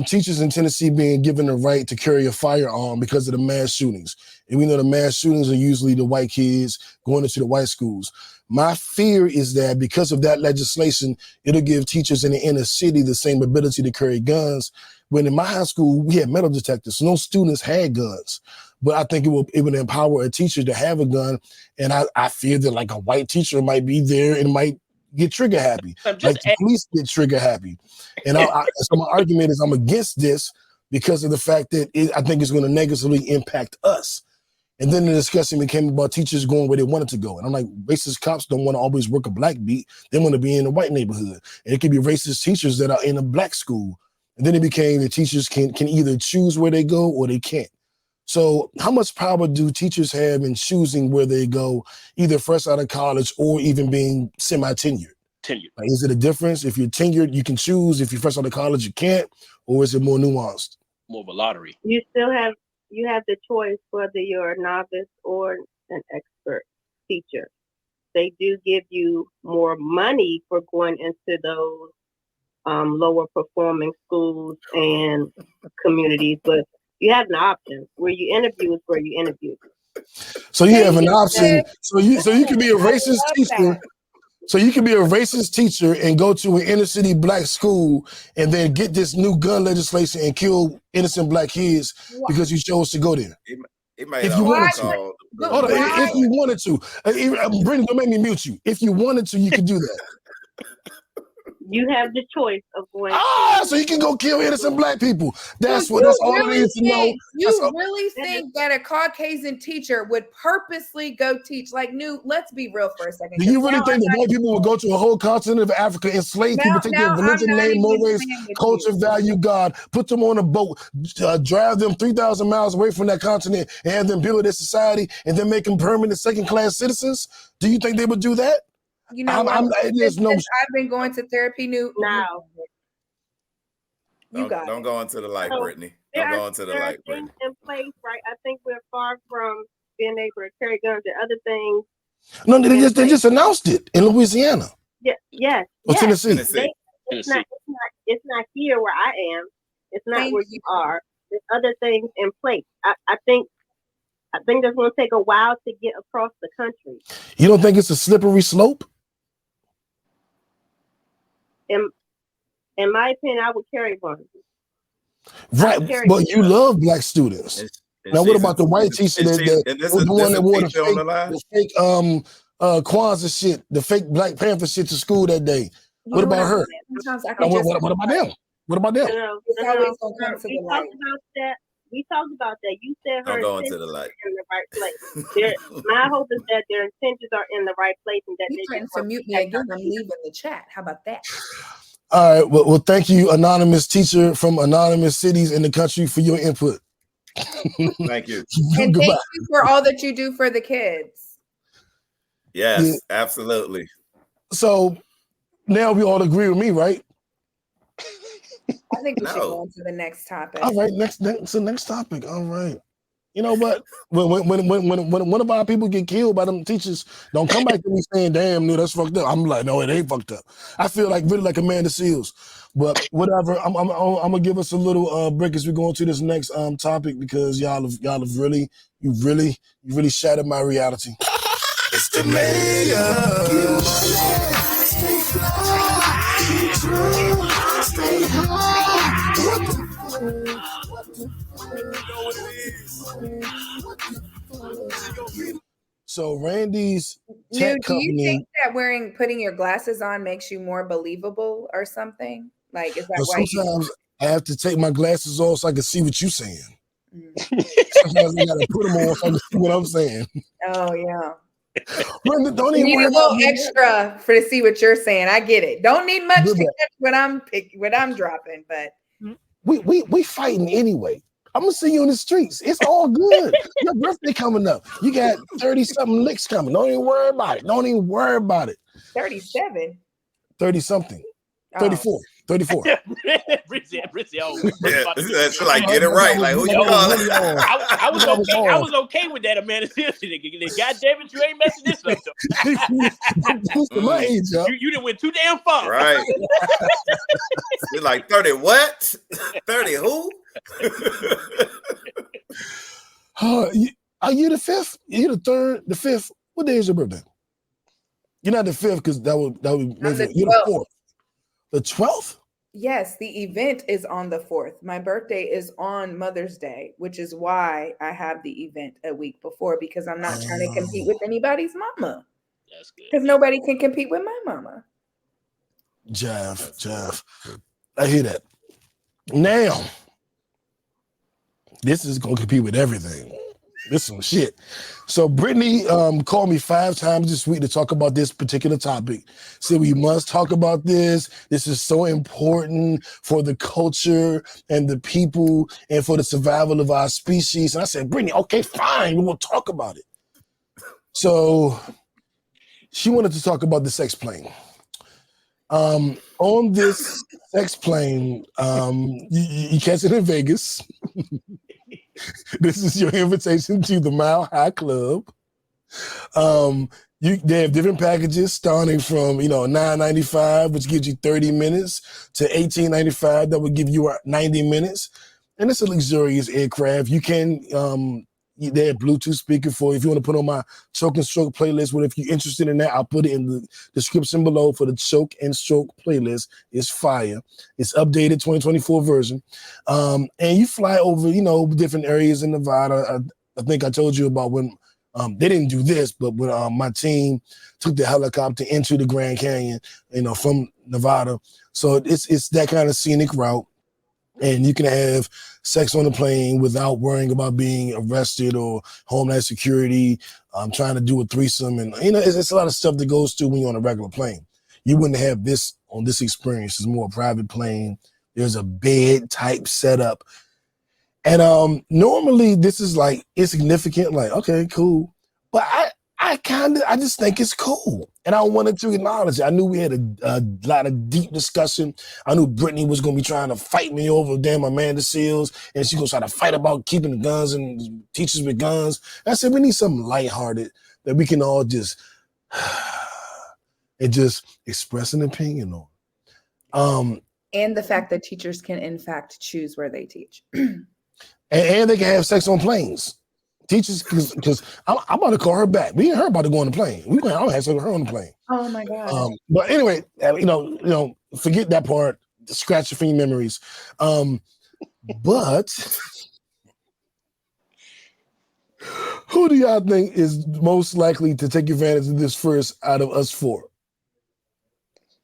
teachers in Tennessee being given the right to carry a firearm because of the mass shootings. And we know the mass shootings are usually the white kids going into the white schools. My fear is that because of that legislation, it'll give teachers in the inner city the same ability to carry guns. When in my high school, we had metal detectors. So no students had guns. But I think it would empower a teacher to have a gun. And I fear that like a white teacher might be there and might get trigger happy. Like the police get trigger happy. And so my argument is I'm against this because of the fact that I think it's going to negatively impact us. And then the discussion became about teachers going where they wanted to go. And I'm like, racist cops don't want to always work a black beat. They want to be in a white neighborhood. And it could be racist teachers that are in a black school. And then it became the teachers can either choose where they go or they can't. So how much power do teachers have in choosing where they go, either fresh out of college or even being semi-tenured? Tenured. Like, is it a difference? If you're tenured, you can choose. If you're fresh out of college, you can't. Or is it more nuanced? More of a lottery. You still have the choice whether you're a novice or an expert teacher. They do give you more money for going into those lower performing schools and communities, but you have an option. Where you interview is where you interview. So you have an option. So you can be a racist teacher. So you can be a racist teacher and go to an inner city black school and then get this new gun legislation and kill innocent black kids because you chose to go there. If you wanted to. Hold on, if you wanted to. Brittany, don't make me mute you. If you wanted to, you could do that. You have the choice of going. So you can go kill innocent black people. That's all I need to know. You really think that a Caucasian teacher would purposely go teach? Like, let's be real for a second. Do you really think that white people would go to a whole continent of Africa, enslave people, take their religion, name, race, culture, value, God, put them on a boat, drive them 3,000 miles away from that continent and have them build their society and then make them permanent second-class citizens? Do you think they would do that? You know, I've been going to therapy. Now, don't go into the light, Brittany. Don't go into the light, Brittany. In place, right? I think we're far from being able to carry guns and other things. No, they just announced it in Louisiana. Yes. Tennessee. It's not here where I am. It's not where you are. There's other things in place. I think that's going to take a while to get across the country. You don't think it's a slippery slope? In my opinion, I would carry one. Right, but you love black students. Now, what about the white teacher that was the one that wore the fake Kwanzaa shit, the fake Black Panther shit to school that day? What about her? What about them? What about them? We talked about that. You said her intentions are in the right place. My hope is that their intentions are in the right place and that you're trying to mute me again. I'm leaving the chat. How about that? All right. Well, thank you, anonymous teacher from anonymous cities in the country, for your input. Thank you. And thank you for all that you do for the kids. Yes, absolutely. So now we all agree with me, right? I think we should go on to the next topic. All right, next topic. All right. You know what? When one of our people get killed by them teachers, don't come back to me saying, "Damn, no, that's fucked up." I'm like, no, it ain't fucked up. I feel like really like Amanda Seale. But whatever. I'm gonna give us a little break as we go into this next topic because y'all have really shattered my reality. It's the mayor. So Randy's tech company. Do you think that putting your glasses on makes you more believable or something? Like, is that why? Sometimes I have to take my glasses off so I can see what you're saying. Sometimes I gotta put them on so I can see what I'm saying. Oh yeah. Don't you need a little extra to see what you're saying. I get it. Don't need much to catch what I'm dropping, but we fighting anyway. I'm gonna see you in the streets. It's all good. Your birthday coming up. You got 30-something licks coming. Don't even worry about it. Don't even worry about it. 37. 30-something. Oh. 34. 34. Brizzy old. That's like get it right. Like who you calling? I was okay with that, Amanda Seale. God damn it, you ain't messing this up though. My age, you done went too damn far. Right. You're like 30 what? 30 who? Are you the 5th? You the 3rd, the 5th? What day is your birthday? You're not the 5th because that would make it. You're the 4th. The 12th? Yes, the event is on the 4th. My birthday is on Mother's Day, which is why I have the event a week before, because I'm not trying to compete with anybody's mama. That's good. Because nobody can compete with my mama. Jeff. I hear that. Now, this is going to compete with everything. This is some shit. So Brittani called me 5 times this week to talk about this particular topic. Said we must talk about this. This is so important for the culture and the people and for the survival of our species. And I said, Brittani, okay, fine. We will talk about it. So she wanted to talk about the sex plane. On this sex plane, you catch it in Vegas. This is your invitation to the Mile High Club. They have different packages starting from $9.95, which gives you 30 minutes, to $18.95 that would give you 90 minutes. And it's a luxurious aircraft. You can they have Bluetooth speaker for if you want to put on my Choke and Stroke playlist. Well, if you're interested in that, I'll put it in the description below for the Choke and Stroke playlist. It's fire. It's updated 2024 version. And you fly over, different areas in Nevada. I think I told you about when they didn't do this, but when my team took the helicopter into the Grand Canyon, from Nevada. So it's that kind of scenic route. And you can have sex on the plane without worrying about being arrested or Homeland Security, trying to do a threesome. And, it's a lot of stuff that goes through when you're on a regular plane. You wouldn't have this on this experience. It's more a private plane. There's a bed type setup. And normally this is like insignificant, like, okay, cool. But I just think it's cool. And I wanted to acknowledge it. I knew we had a lot of deep discussion. I knew Brittani was going to be trying to fight me over damn Amanda Seales, and she's going to try to fight about keeping the guns and teachers with guns. And I said, we need something lighthearted that we can all just express an opinion on. And the fact that teachers can, in fact, choose where they teach. and they can have sex on planes. Teachers, because I'm about to call her back. Me and her about to go on the plane. I'm gonna have sex with her on the plane. Oh my God. But anyway, forget that part. Scratch it from your memories. But who do y'all think is most likely to take advantage of this first out of us 4?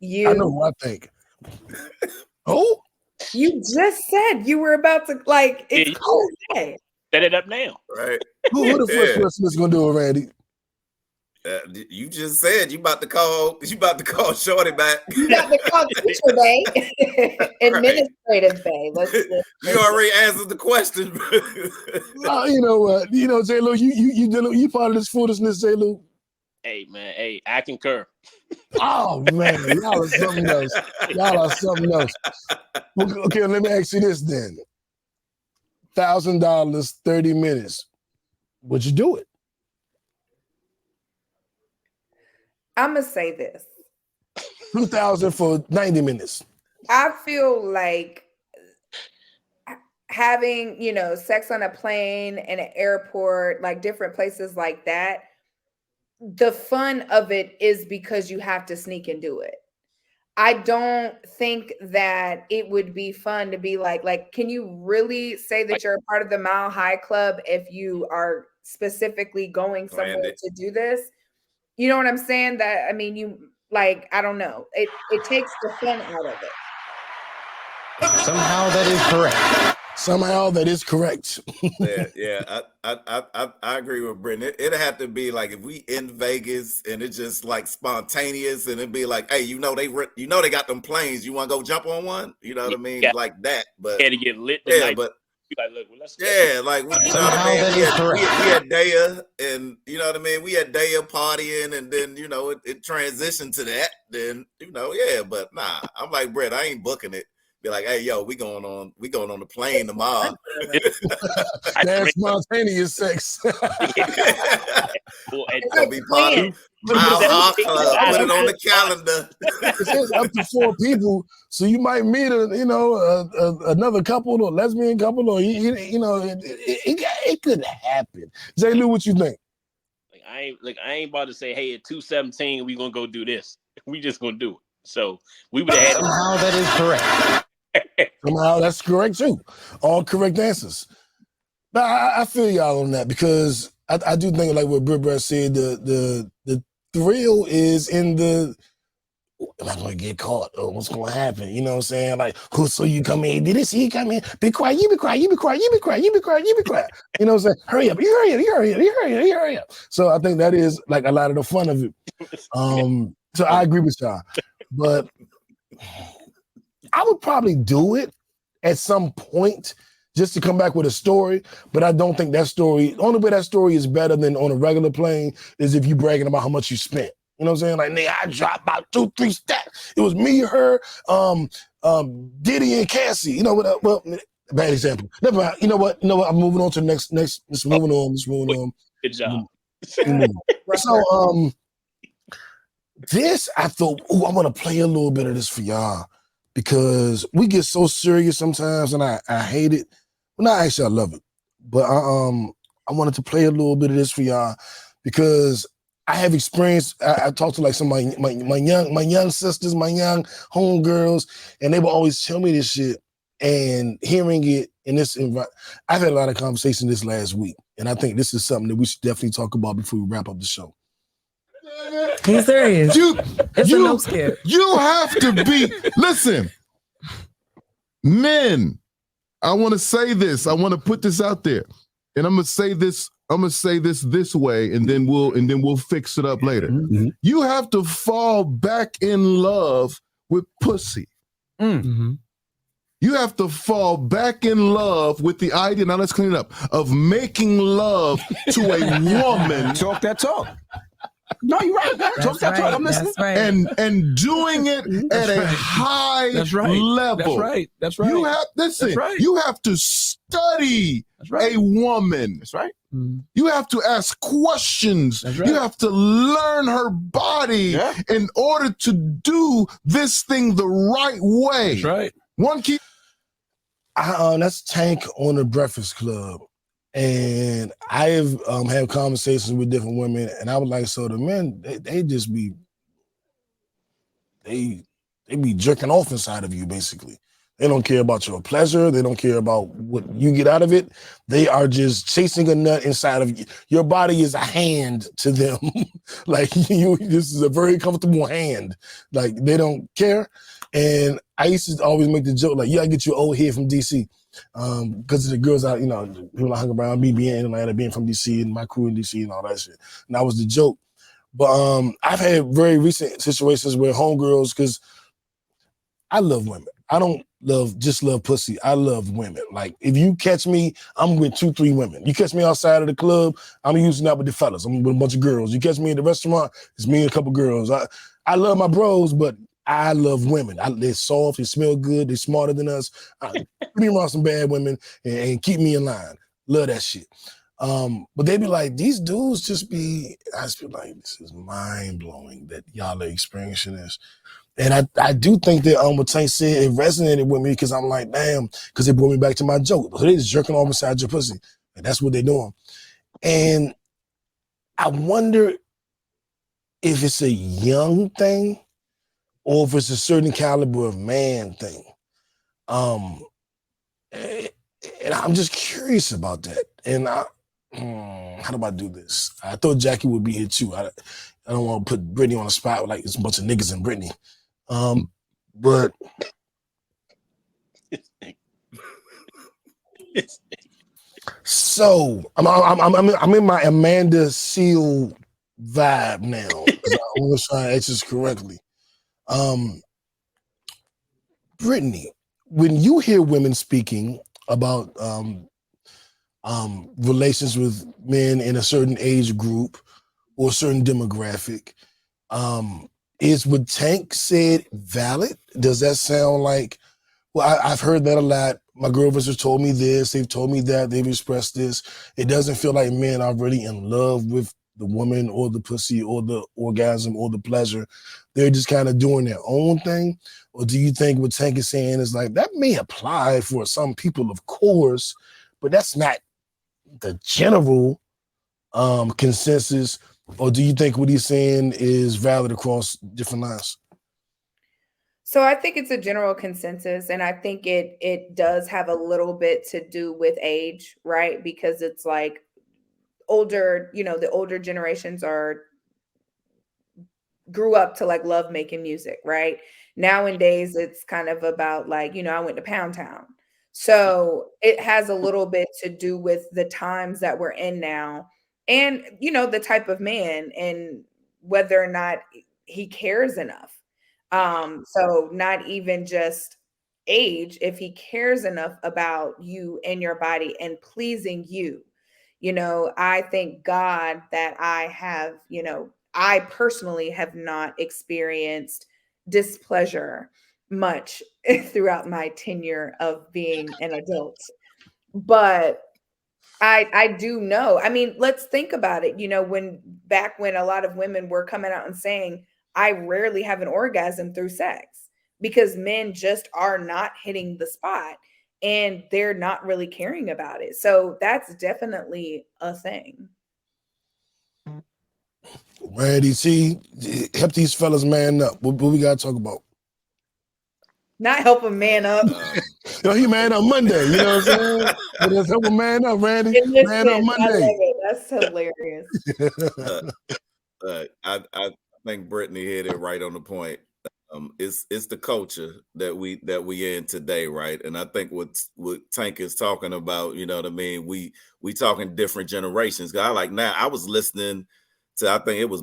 You. I know who I think. Who? You just said you were about to it's cool. Set it up now. Right. Who the first person that's gonna do it, Randy? You just said you about to call Shorty back. You got to call Teacher Bay, Administrative Bay. You already answered the question. You know what? J Lew, you part of this foolishness, J Lew. Hey man, I concur. Oh man, y'all are something else. Okay, let me ask you this then. $1,000, 30 minutes. Would you do it? I'm gonna say this. $2,000 for 90 minutes. I feel like having, sex on a plane and an airport, like different places like that, the fun of it is because you have to sneak and do it. I don't think that it would be fun to be like, can you really say that you're a part of the Mile High Club if you are specifically going somewhere to do this? You know what I'm saying? That, I mean, I don't know. It takes the fun out of it. Somehow that is correct. Somehow that is correct. Yeah. I agree with Brittani. It'd have to be like if we in Vegas and it's just like spontaneous, and it'd be like, hey, they got them planes. You want to go jump on one? You know what I mean? Yeah. Like that. But had to get lit. Yeah, but Like, look, well, let's like we, you know what I mean. We had Daya, and you know what I mean. We had Daya partying, and then you know it transitioned to that. Then you know, but nah, I'm like Brett, I ain't booking it. Be like, hey, yo, we going on the plane tomorrow. That's spontaneous sex. It's gonna be part of our club. Put it on the calendar. It's up to 4 people, so you might meet another couple or lesbian couple, or it could happen. J Lew, what you think? I ain't about to say, hey, at 2:17 we gonna go do this. We just gonna do it. So we would have had somehow that is correct. Somehow that's correct too. All correct answers. But I feel y'all on that because I do think like what Britt said, the thrill is in the am I gonna get caught? Or what's gonna happen? You know what I'm saying? Like, who saw you come in? Did they see you come in? Be quiet, you be quiet, you be quiet, you be quiet, you be quiet, you be quiet. You know what I'm saying? Hurry up, you hurry up, you hurry up, you hurry up, you hurry up. So I think that is like a lot of the fun of it. So I agree with y'all. But I would probably do it at some point just to come back with a story, but I don't think that story, the only way that story is better than on a regular plane is if you bragging about how much you spent. You know what I'm saying? Like, nigga, I dropped about 2-3 stacks. It was me, her, Diddy, and Cassie. You know what? Well, bad example. Never mind. You know what? I'm moving on to the next. Just moving on. Good job. So, this, I thought, I want to play a little bit of this for y'all because we get so serious sometimes, and I hate it. Well, not actually, I love it, but I wanted to play a little bit of this for y'all because I have experience. I talked to like some of my young sisters, my young homegirls, and they will always tell me this shit. And hearing it in this environment, I've had a lot of conversation this last week, and I think this is something that we should definitely talk about before we wrap up the show. He's serious. You have to be. Listen, men. I want to say this. I want to put this out there, and I'm gonna say this. I'm gonna say this way, and then we'll fix it up later. Mm-hmm. You have to fall back in love with pussy. Mm-hmm. You have to fall back in love with the idea. Now let's clean it up. Of making love to a woman. Talk that talk. No, you're right. Talk that talk. I'm listening. Right. And doing it at a high level. That's right. You have You have to study a woman. That's right. You have to ask questions. Right. You have to learn her body in order to do this thing the right way. That's right. One key. That's Tank on the Breakfast Club. And I have had conversations with different women, and I was like, so the men, they just be, they be jerking off inside of you, basically. They don't care about your pleasure. They don't care about what you get out of it. They are just chasing a nut inside of you. Your body is a hand to them. Like, this is a very comfortable hand. Like, they don't care. And I used to always make the joke, like, I get you old head from DC. Because the girls out, people I hung around me being in Atlanta, being from DC and my crew in DC and all that shit. And that was the joke. But I've had very recent situations where homegirls, because I love women. I don't just love pussy. I love women. Like, if you catch me, I'm with 2-3 women. You catch me outside of the club, I'm using that with the fellas. I'm with a bunch of girls. You catch me in the restaurant, it's me and a couple girls. I love my bros, but I love women. They're soft, they smell good, they're smarter than us. Put me around some bad women and keep me in line. Love that shit. But they be like, these dudes just be, I just feel like this is mind-blowing that y'all are experiencing this. And I do think that what Tank said, it resonated with me because I'm like, damn, because it brought me back to my joke. They just jerking off inside your pussy. And that's what they're doing. And I wonder if it's a young thing or if it's a certain caliber of man thing. And I'm just curious about that. And how do I do this? I thought Jackie would be here too. I don't want to put Brittani on the spot like it's a bunch of niggas in Brittani. But so I'm in my Amanda Seale vibe now. I want to try to answer this correctly. Brittani, when you hear women speaking about relations with men in a certain age group or a certain demographic. Is what Tank said valid? Does that sound like, well, I've heard that a lot. My girlfriends have told me this, they've told me that, they've expressed this. It doesn't feel like men are really in love with the woman or the pussy or the orgasm or the pleasure. They're just kind of doing their own thing. Or do you think what Tank is saying is like, that may apply for some people, of course, but that's not the general consensus? Or do you think what he's saying is valid across different lines? So I think it's a general consensus, and I think it does have a little bit to do with age, right? Because it's like older, the older generations grew up to like love making music, right? Nowadays it's kind of about like, I went to Pound Town. So it has a little bit to do with the times that we're in now and, the type of man and whether or not he cares enough. So not even just age, if he cares enough about you and your body and pleasing you. I thank God that I have, I personally have not experienced displeasure much throughout my tenure of being an adult. But I do know. I mean, let's think about it. When a lot of women were coming out and saying, I rarely have an orgasm through sex because men just are not hitting the spot and they're not really caring about it. So that's definitely a thing. Randy, see, help these fellas man up. What we got to talk about? Not help a man up. He man up Monday, you know what I'm saying? Let's help a man up, Randy. Man up Monday. I love it. That's hilarious. I think Brittani hit it right on the point. It's the culture that we in today, right? And I think what Tank is talking about, you know what I mean? We talking different generations. I was listening to, I think it was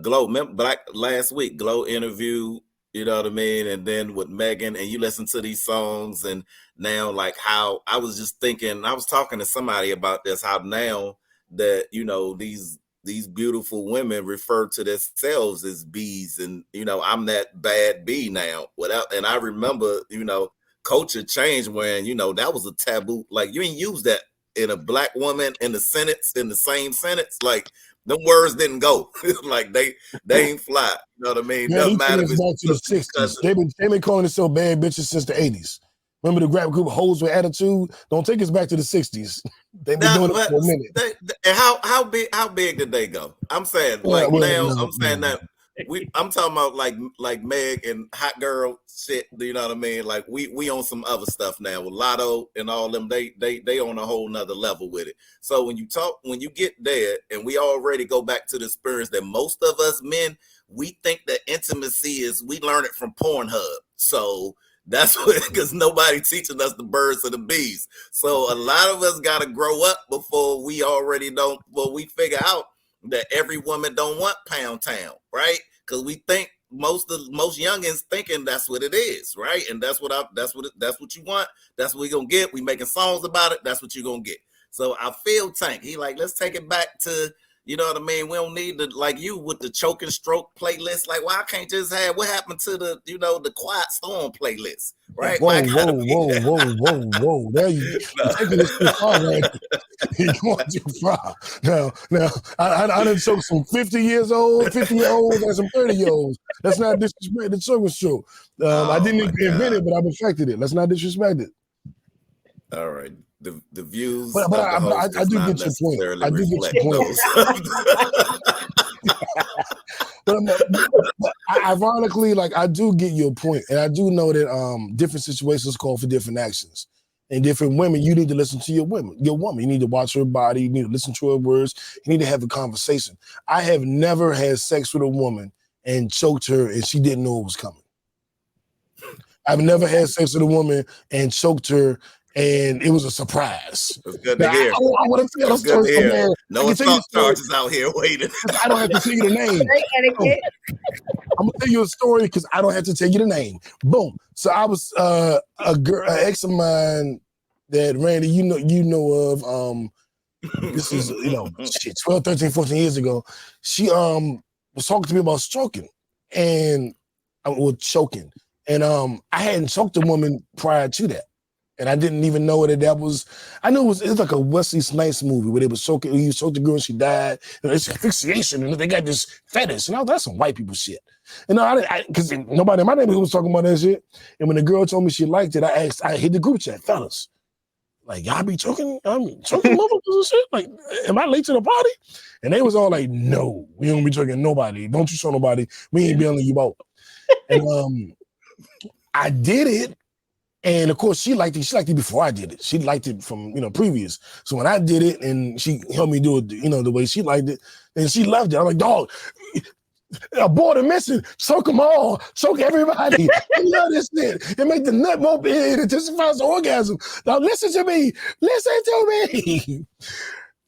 Glow. Remember last week, Glow interview, you know what I mean? And then with Megan, and you listen to these songs, and now like how I was just thinking, I was talking to somebody about this, how now that, these beautiful women refer to themselves as bees, and I'm that bad bee now. And I remember, culture changed when that was a taboo. Like you ain't use that in a black woman in the same sentence. Like them words didn't go. Like they ain't fly. You know what I mean? Man, Doesn't matter if back to the 60s. They've been calling themselves bad bitches since the 80s. Remember the rap group Hoes with Attitude? Don't take us back to the 60s. They've been doing it for a minute. How big did they go? I'm saying that I'm talking about like Meg and Hot Girl shit. You know what I mean? Like we on some other stuff now with Lotto and all them. They on a whole nother level with it. So when you get there, and we already go back to the experience that most of us men, we think that intimacy is, we learn it from Pornhub. So that's because nobody teaching us the birds and the bees. So a lot of us got to grow up before we figure out that every woman don't want Pound Town, right? Because we think most youngins thinking that's what it is, right? And that's what you want. That's what we gonna get. We making songs about it. That's what you gonna get. So I feel Tank. He like, let's take it back to, you know what I mean? We don't need to, like you with the choke and stroke playlist. Like, why can't just have, what happened to the Quiet Storm playlist, right? Whoa. There you taking this too far, man. You're going too far. Now, I done choked some 50-year-olds and some 30-year-olds. Let's not disrespect the choke and stroke. I didn't invent it, but I perfected it. Let's not disrespect it. All right. The views, but I do get your point. I do get your point. But ironically, like I do get your point, and I do know that different situations call for different actions. And different women, you need to listen to your woman. You need to watch her body. You need to listen to her words. You need to have a conversation. I have never had sex with a woman and choked her, and she didn't know it was coming. I've never had sex with a woman and choked her, and it was a surprise. It's good to hear. I want to tell a story from there. No assault charges out here waiting. I don't have to tell you the name. I'm gonna tell you a story because I don't have to tell you the name. Boom. So I was an ex of mine that Randy, you know of. This is 12, 13, 14 years ago. She was talking to me about stroking and choking. And I hadn't choked a woman prior to that. And I didn't even know that was. I knew it was like a Wesley Snipes movie where they was choking. He choked the girl and she died. It's asphyxiation, and they got this fetish. And I was, that's some white people shit. And because nobody in my neighborhood was talking about that shit. And when the girl told me she liked it, I hit the group chat, fellas. Like, y'all be choking motherfuckers and shit? Like, am I late to the party? And they was all like, no, we don't be choking nobody. Don't you show nobody. We ain't bailing you out. And I did it. And of course, she liked it. She liked it before I did it. She liked it from previous. So when I did it, and she helped me do it, the way she liked it, and she loved it. I'm like, dog, abort a mission, choke them all, choke everybody. You know this shit. It make the nut more big. It intensifies the orgasm. Now listen to me.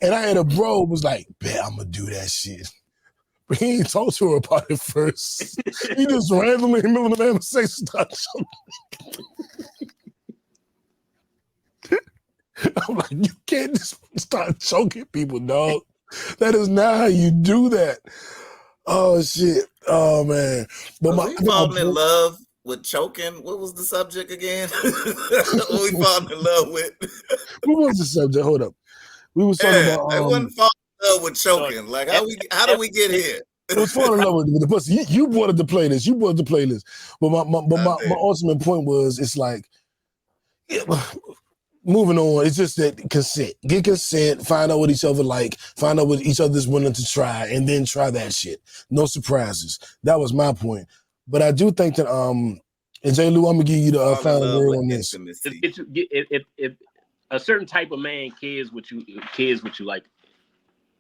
And I had a bro who was like, bet I'm gonna do that shit. But he ain't talked to her about it first. He just randomly in the middle of the conversation started choking. I'm like, you can't just start choking people, dog. That is not how you do that. Oh shit. Oh man. But we falling in love with choking. What was the subject again? What we falling in love with? What was the subject? Hold up. We was talking about I wasn't falling in love with choking. Like how do we get here? It was falling in love with the pussy. You wanted to play this. But my ultimate point was, it's like, moving on, it's just that consent. Get consent, find out what each other like, find out what each other's willing to try, and then try that shit. No surprises. That was my point. But I do think that and J Lew, I'm gonna give you the final word on this. If a certain type of man cares what you like,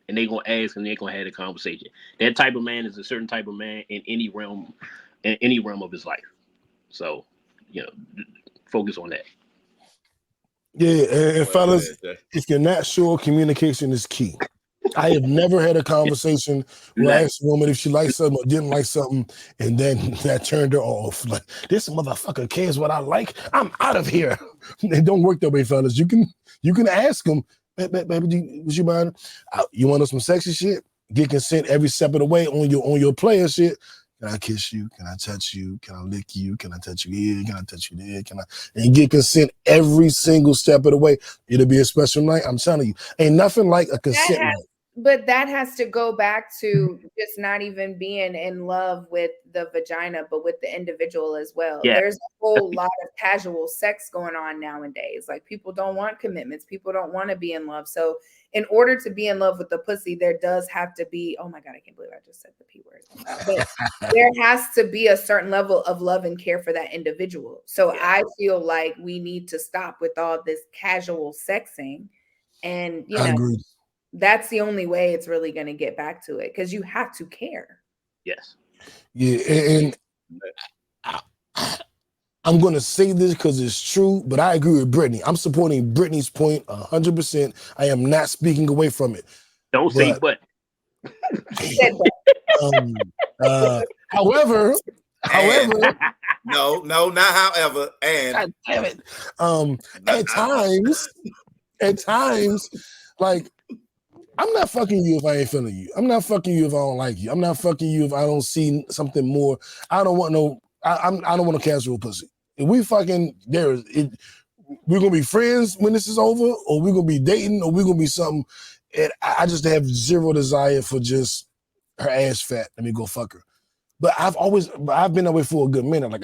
and they gonna ask and they're gonna have a conversation. That type of man is a certain type of man in any realm of his life. So, focus on that. Yeah, and fellas, if you're not sure, communication is key. I have never had a conversation where I asked a woman if she liked something or didn't like something, and then that turned her off. Like, this motherfucker cares what I like. I'm out of here. It don't work that way, fellas. You can ask them, baby, would you mind? You want some sexy shit? Get consent every step of the way on your player shit. Can I kiss you? Can I touch you? Can I lick you? Can I touch you here? Can I touch you there? And get consent every single step of the way. It'll be a special night. I'm telling you, ain't nothing like a consent night. But that has to go back to just not even being in love with the vagina, but with the individual as well. Yeah. There's a whole lot of casual sex going on nowadays. Like, people don't want commitments. People don't want to be in love. So in order to be in love with the pussy, there does have to be, oh my God, I can't believe I just said the P word. But there has to be a certain level of love and care for that individual. So yeah. I feel like we need to stop with all this casual sexing. And, I agree. That's the only way it's really going to get back to it, because you have to care. Yes. Yeah, and I'm going to say this because it's true, but I agree with Brittany. I'm supporting Brittany's point 100%. I am not speaking away from it. Don't say but. However, no, not however, and God damn it. At times, like, I'm not fucking you if I ain't feeling you. I'm not fucking you if I don't like you. I'm not fucking you if I don't see something more. I don't want a casual pussy. If we fucking we're gonna be friends when this is over, or we're gonna be dating, or we're gonna be something. And I just have zero desire for just her ass fat. Let me go fuck her. But I've been that way for a good minute. Like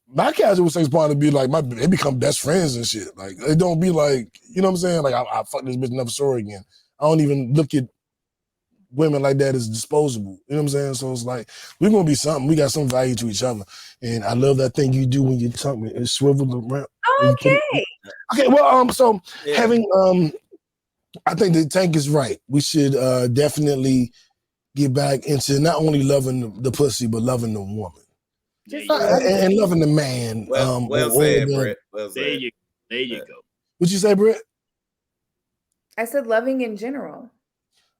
my casual sex partner be like, they become best friends and shit. Like, it don't be like, you know what I'm saying? Like, I fuck this bitch, never saw her again. I don't even look at women like that as disposable. You know what I'm saying? So it's like, we're gonna be something. We got some value to each other. And I love that thing you do when you talk me. It swivel around. Okay. Okay, well, so yeah. Having I think the Tank is right. We should definitely get back into not only loving the pussy, but loving the woman. And loving the man. Well said, Brett. Well said. There you go. What'd you say, Brett? I said loving in general.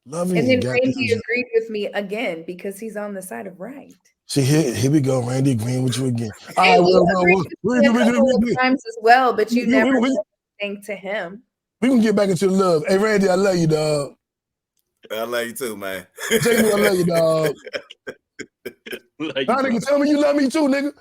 Loving, and then Randy agreed with me again because he's on the side of right. See, here we go, Randy agreeing with you again. All Hey, right, you agreed with me a couple of times as well, but you never said anything to him. We're going to get back into the love. Hey, Randy, I love you, dog. I love you too, man. J Lew, I love you, dog. Nigga, tell me you love me too, nigga.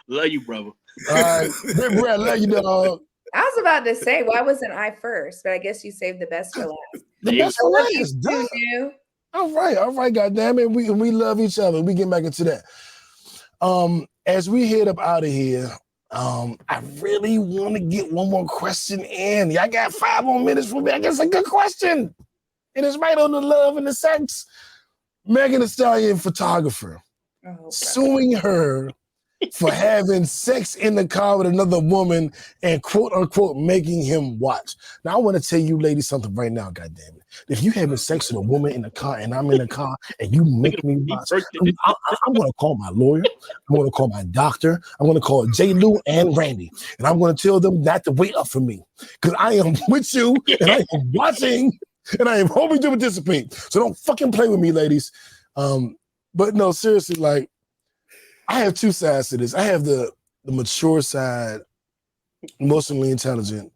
Love you, brother. All right, Brett, I love you, dog. I was about to say, why wasn't I first? But I guess you saved the best for last. The best for last, too, New. All right, goddamn it. We love each other. We get back into that. As we head up out of here, I really want to get one more question in. Y'all got 5 more minutes for me. I guess a good question. It is right on the love and the sex. Megan Thee Stallion, photographer, suing her for having sex in the car with another woman and quote unquote making him watch. Now I want to tell you ladies something right now, goddamn it. If you having sex with a woman in the car and I'm in the car and you make me watch, I'm going to call my lawyer. I'm going to call my doctor. I'm going to call J Lew and Randy. And I'm going to tell them not to wait up for me because I am with you and I am watching and I am hoping to participate. So don't fucking play with me, ladies. But no, seriously, like, I have 2 sides to this. I have the mature side, emotionally intelligent.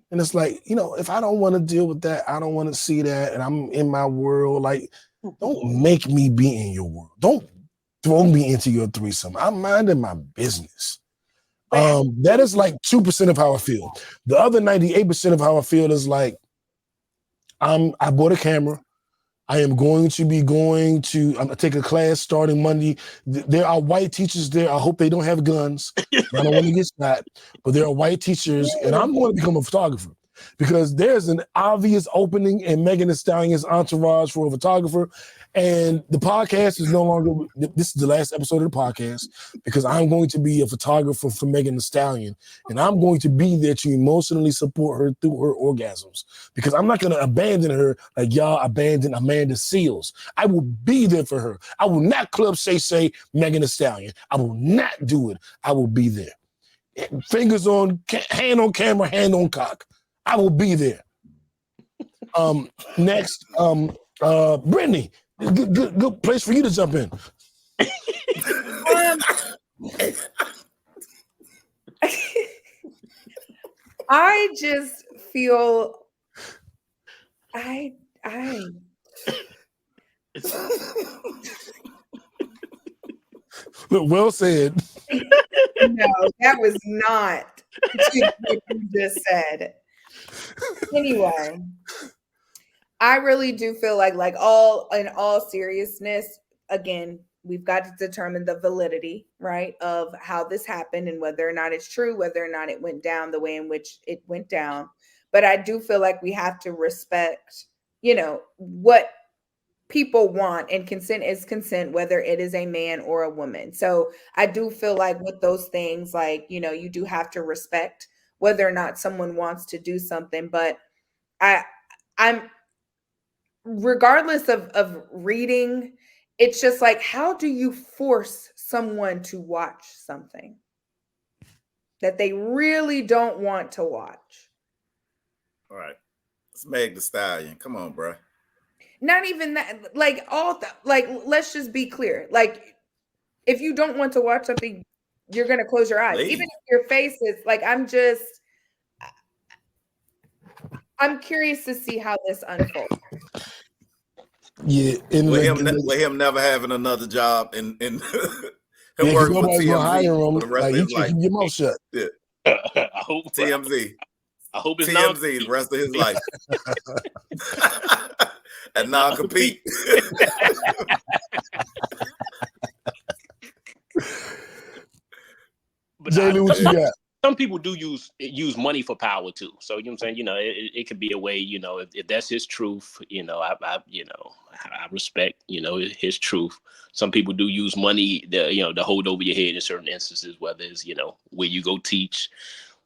And it's like, you know, if I don't want to deal with that, I don't want to see that, and I'm in my world, like, don't make me be in your world. Don't throw me into your threesome. I'm minding my business. That is like 2% of how I feel. The other 98% of how I feel is like, I bought a camera. I am going to be I'm gonna take a class starting Monday. There are white teachers there. I hope they don't have guns. I don't want to get shot, but there are white teachers, and I'm going to become a photographer because there's an obvious opening in Megan Thee Stallion's entourage for a photographer. And the podcast is no longer, this is the last episode of the podcast because I'm going to be a photographer for Megan Thee Stallion. And I'm going to be there to emotionally support her through her orgasms because I'm not going to abandon her like y'all abandoned Amanda Seale. I will be there for her. I will not Club Shay Shay Megan Thee Stallion. I will not do it. I will be there. Fingers on, hand on camera, hand on cock. I will be there. Next, Brittani. Good place for you to jump in. I just feel Look, well said. No, that was not what you just said. Anyway, I really do feel like in all seriousness, again, we've got to determine the validity, right, of how this happened and whether or not it's true, whether or not it went down the way in which it went down. But I do feel like we have to respect, you know, what people want, and consent is consent, whether it is a man or a woman. So I do feel like with those things, like, you know, you do have to respect whether or not someone wants to do something. But I'm regardless of reading, it's just like, how do you force someone to watch something that they really don't want to watch? All right. It's Meg Thee Stallion. Come on, bro. Not even that, like let's just be clear. Like, if you don't want to watch something, you're going to close your eyes. Even if your face is like, I'm curious to see how this unfolds. Yeah, with him never having another job and him working for TMZ for the rest of his life. Keep your mouth shut. Yeah. I hope TMZ. I hope it's TMZ the rest of his life. And non-compete. J Lew, what you got? Some people do use money for power too. So you know what I'm saying? You know, it could be a way, you know, if that's his truth, you know, I respect, you know, his truth. Some people do use money to hold over your head in certain instances, whether it's, you know, where you go teach,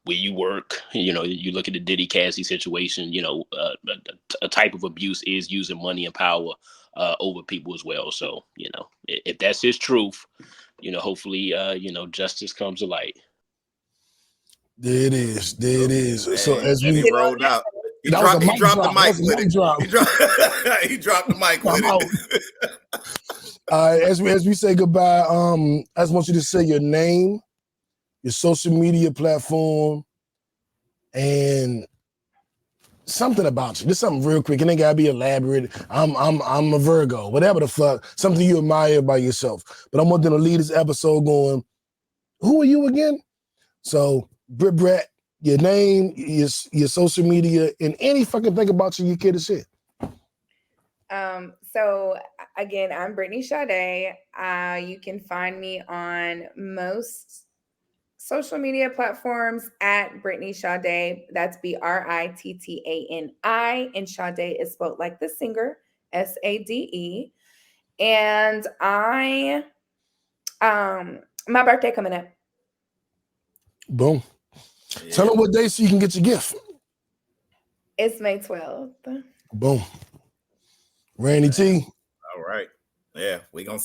where you work. You know, you look at the Diddy Cassie situation, you know, a type of abuse is using money and power over people as well. So, you know, if that's his truth, you know, hopefully, you know, justice comes to light. There it is. Man, So as we rolled out. He dropped the mic with it. Drop. He dropped the mic with it. As we say goodbye, I just want you to say your name, your social media platform, and something about you. Just something real quick. It ain't gotta be elaborate. I'm a Virgo, whatever the fuck. Something you admire by yourself. But I want them to lead this episode going, who are you again? So, Brett, your name, your social media, and any fucking thing about you care to share. So again, I'm Brittani Sade. You can find me on most social media platforms at Brittani Sade. That's Brittani, and Sade is spelled like the singer, Sade. And my birthday coming up. Boom. Yeah. Tell them what day so you can get your gift. It's May 12th. Boom. Randy T. All right. Yeah, we're gonna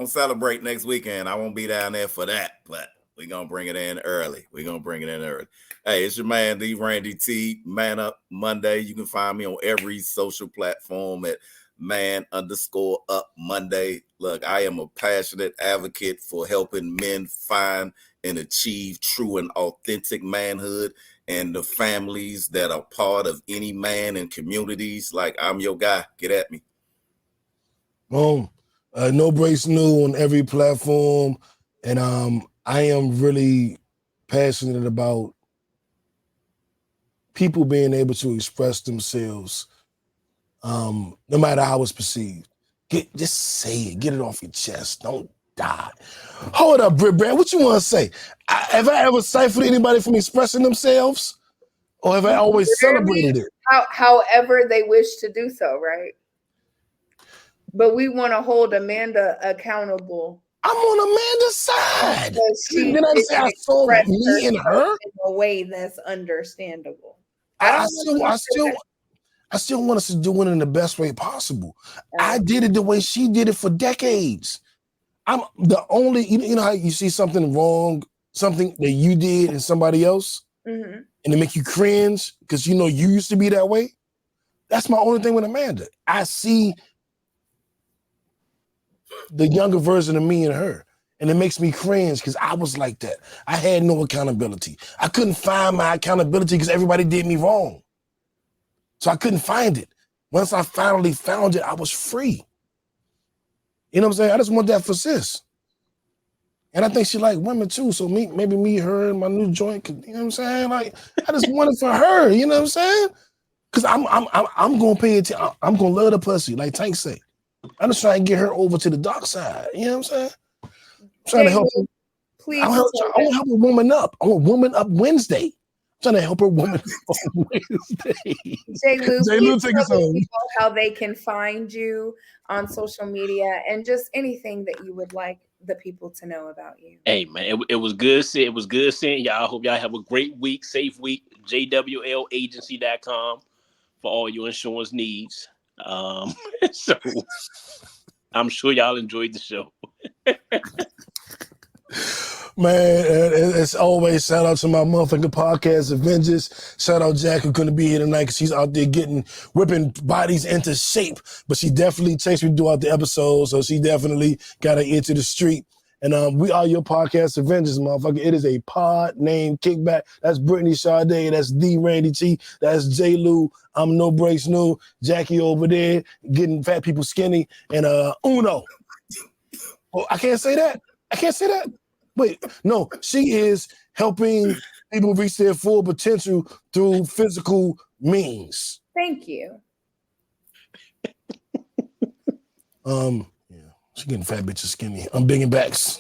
celebrate next weekend. I won't be down there for that, but we're gonna bring it in early. Hey, it's your man, the Randy T. Man Up Monday. You can find me on every social platform at man_up Monday. Look, I am a passionate advocate for helping men find and achieve true and authentic manhood and the families that are part of any man and communities. Like, I'm your guy. Get at me. Boom. No Breaks New on every platform. And I am really passionate about people being able to express themselves, no matter how it's perceived. Just say it. Get it off your chest. Don't die. Hold up, Brett. What you want to say? Have I ever stifled anybody from expressing themselves? Or have I always celebrated it? However they wish to do so, right? But we want to hold Amanda accountable. I'm on Amanda's side. Did I say I saw me and her? In a way that's understandable. I still want us to do it in the best way possible. I did it the way she did it for decades. I'm the only, you know how you see something wrong, something that you did and somebody else, and it make you cringe because you know you used to be that way? That's my only thing with Amanda. I see the younger version of me and her, and it makes me cringe because I was like that. I had no accountability. I couldn't find my accountability because everybody did me wrong. So I couldn't find it. Once I finally found it, I was free. You know what I'm saying? I just want that for sis. And I think she like women too. So maybe me, her, and my new joint, you know what I'm saying? Like, I just want it for her, you know what I'm saying? Because I'm gonna pay attention. I'm gonna love the pussy, like Tank say. I'm just trying to get her over to the dark side. You know what I'm saying? I'm trying to help her. Please. I want to help a woman up. I want Woman Up Wednesday. I'm trying to help her woman up on Wednesday. J Lew, take us home. How they can find you on social media and just anything that you would like the people to know about you. Hey man, it was good seeing. It was good seeing y'all. I hope y'all have a great week, safe week. JWLagency.com for all your insurance needs. So I'm sure y'all enjoyed the show. Man, as always, shout out to my motherfucking podcast Avengers. Shout out Jack, who couldn't be here tonight because she's out there whipping bodies into shape. But she definitely takes me throughout the episode, so she definitely got her ear to the street. And we are your podcast Avengers, motherfucker. It is a pod named Kickback. That's Brittani Sade. That's the Randy T. That's J Lew. I'm No Breaks New. Jackie over there getting fat people skinny. And Uno. Oh, I can't say that. Wait, no, she is helping people reach their full potential through physical means. Thank you. Yeah, she getting fat bitches skinny. I'm big in backs.